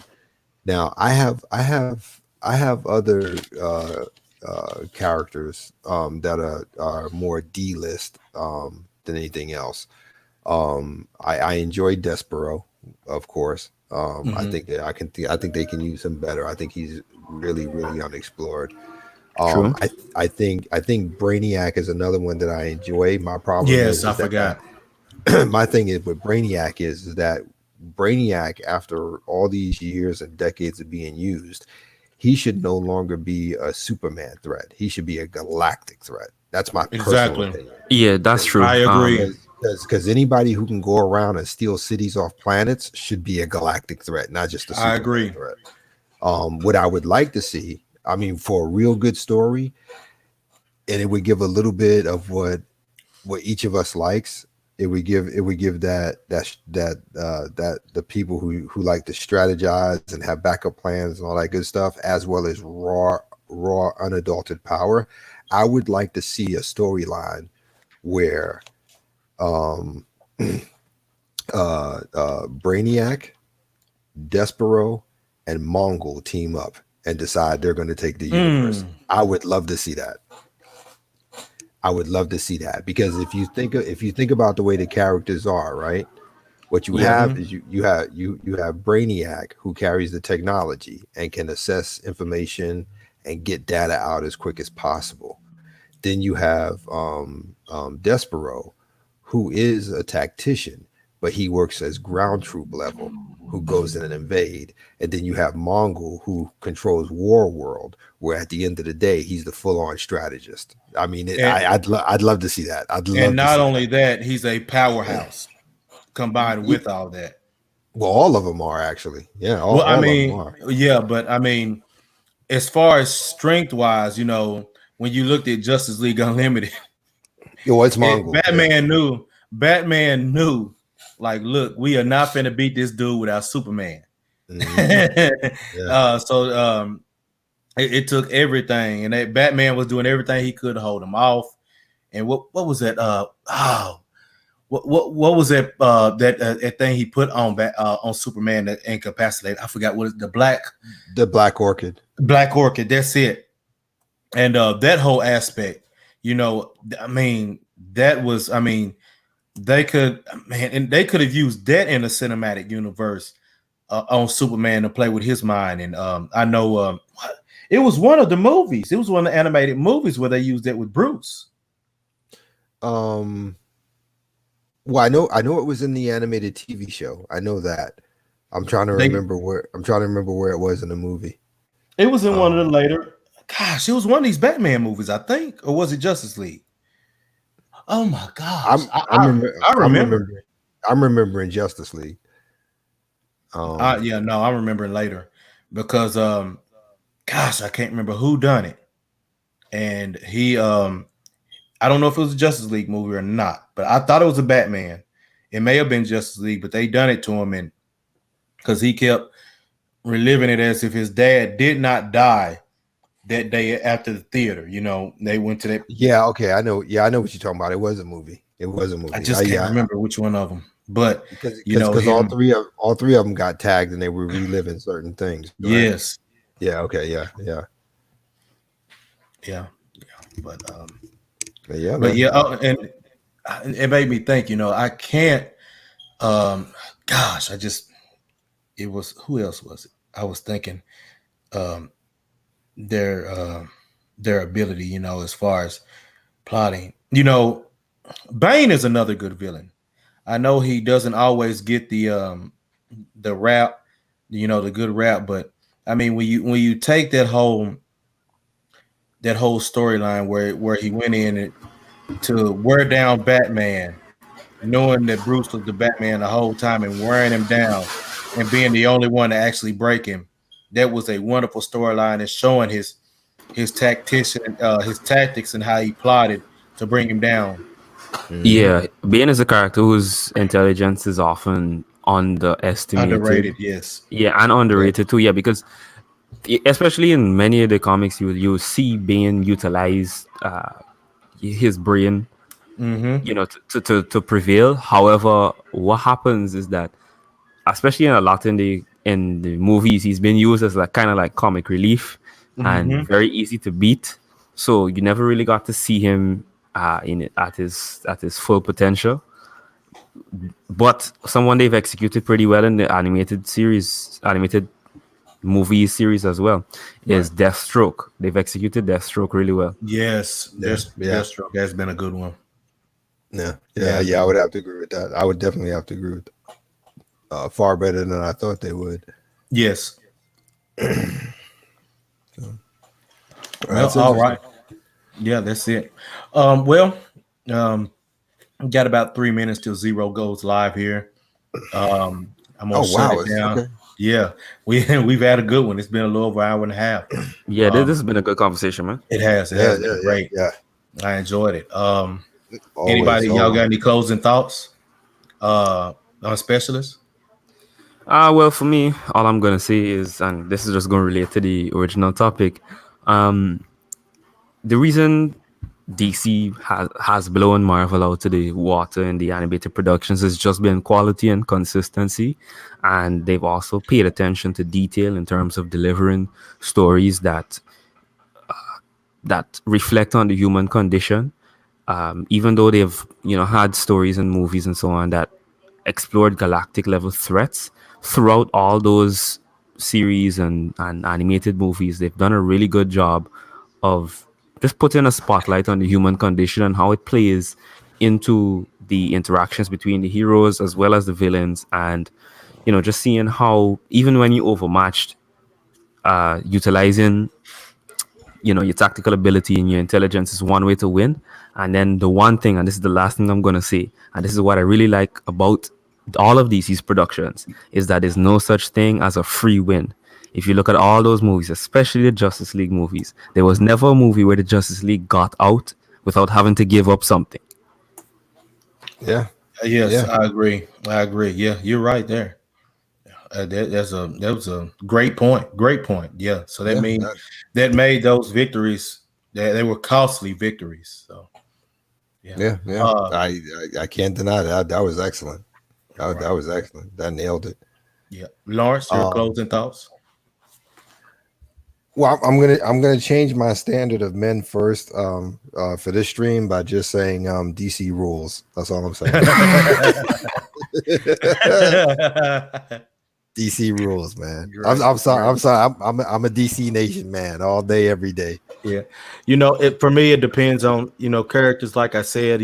Now, I have other characters that are more D-list than anything else. I enjoy Despero, of course. I think they can use him better. I think he's really, really unexplored. True. I think Brainiac is another one that I enjoy. My problem Yes, I forgot. my thing is with Brainiac is that Brainiac, after all these years and decades of being used, he should no longer be a Superman threat. He should be a galactic threat. That's my personal opinion. Yeah, that's true. I agree. Because anybody who can go around and steal cities off planets should be a galactic threat, not just a Superman threat. What I would like to see, I mean, for a real good story, and it would give a little bit of what each of us likes. It would give that the people who like to strategize and have backup plans and all that good stuff, as well as raw unadulterated power. I would like to see a storyline where Brainiac, Despero, and Mongol team up and decide they're going to take the universe. I would love to see that. Because if you think about the way the characters are, right? What you have is you have Brainiac, who carries the technology and can assess information and get data out as quick as possible. Then you have Despero, who is a tactician, but he works as ground troop level, who goes in and invade. And then you have Mongol, who controls War World, where at the end of the day, he's the full-on strategist. I mean, I'd love to see that. And not only that, he's a powerhouse combined with all that. Well, all of them are actually. Yeah. But I mean, as far as strength-wise, when you looked at Justice League Unlimited, it's Mongol. Batman knew, like, look, we are not finna beat this dude without Superman. Mm-hmm. It took everything, and that Batman was doing everything he could to hold him off. And what was that? What was that? That thing he put on Superman that incapacitated? I forgot what the Black Orchid. Black Orchid. That's it. And that whole aspect, I mean, they could have used that in a cinematic universe on Superman to play with his mind. And I know it was one of the movies. It was one of the animated movies where they used that with Bruce. Well, I know it was in the animated TV show. I know that. I'm trying to remember where it was in the movie. It was in one of the later. Gosh, it was one of these Batman movies, I think, or was it Justice League? Oh my gosh, I remember. I'm remembering Justice League. I'm remembering later because gosh, I can't remember who done it, and he I don't know if it was a Justice League movie or not, but I thought it was a Batman. It may have been Justice League, but they done it to him, and because he kept reliving it as if his dad did not die that day after the theater. They went to that. Yeah, okay, I know. Yeah, I know what you're talking about. It was a movie. I just can't remember which one of them, but because all three of them got tagged and they were reliving certain things. Right? Yes. Yeah. Okay. Yeah. But and it made me think. I can't. It was, who else was it? I was thinking. their ability, you know, as far as plotting. You know, Bane is another good villain. I know he doesn't always get the rap, you know, the good rap, but I mean when you take that whole storyline where he went in to wear down Batman, knowing that Bruce was the Batman the whole time and wearing him down and being the only one to actually break him. That was a wonderful storyline and showing his tactician his tactics and how he plotted to bring him down. Yeah, Bane is a character whose intelligence is often underestimated. Underrated, yes. Yeah, and underrated too. Yeah, because especially in many of the comics, you see Bane utilize his brain, you know, to prevail. However, what happens is that, especially in a lot in the movies, he's been used as like kind of like comic relief and very easy to beat. So you never really got to see him at his full potential. But someone they've executed pretty well in the animated movie series as well is Deathstroke. They've executed Deathstroke really well. Yes, Yeah, Deathstroke has been a good one. Yeah. I would have to agree with that. I would definitely have to agree with that. Far better than I thought they would. Yes. That's all interesting. right. Yeah, that's it. Got about 3 minutes till Zero goes live here. I'm gonna shut it down. Okay. Yeah, we've had a good one. It's been a little over an hour and a half. Yeah, this has been a good conversation, man. It has. It has been great. Yeah. I enjoyed it. Always, Anybody, y'all always. got any closing thoughts? On Specialist? Well, for me, all I'm gonna say is, and this is just gonna relate to the original topic. The reason DC has blown Marvel out to the water in the animated productions has just been quality and consistency, and they've also paid attention to detail in terms of delivering stories that reflect on the human condition. Even though they've had stories and movies and so on that explored galactic level threats throughout all those series and animated movies, they've done a really good job of just putting a spotlight on the human condition and how it plays into the interactions between the heroes as well as the villains, and just seeing how even when you overmatched, utilizing your tactical ability and your intelligence is one way to win. And then the one thing, and this is the last thing I'm going to say, and this is what I really like about all of DC's productions, is that there's no such thing as a free win. If you look at all those movies, especially the Justice League movies, there was never a movie where the Justice League got out without having to give up something. Yeah. Yes, Yeah. I agree. Yeah, you're right there. That was a great point. Great point. Yeah. So that means that made those victories, they were costly victories. So Yeah. I can't deny that. That was excellent. That was excellent. That nailed it. Yeah. Lawrence, your closing thoughts? Well, I'm gonna change my standard of men first for this stream by just saying DC rules. That's all I'm saying. DC rules, man. I'm sorry. I'm a DC Nation man all day, every day. Yeah. For me, it depends on, characters. Like I said,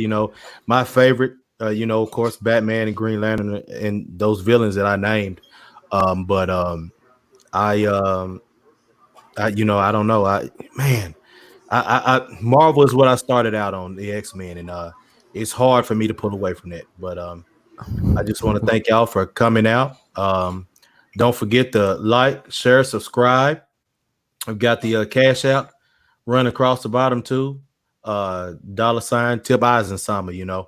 my favorite, of course, Batman and Green Lantern and those villains that I named. I don't know. I Marvel is what I started out on, the X-Men, and it's hard for me to pull away from that. But I just want to thank y'all for coming out. Don't forget to like, share, subscribe. I've got the Cash App run across the bottom too. $ Tip Eisensama,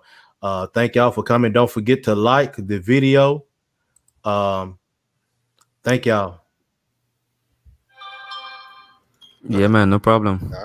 thank y'all for coming. Don't forget to like the video. Thank y'all. Yeah, man, no problem. Peace.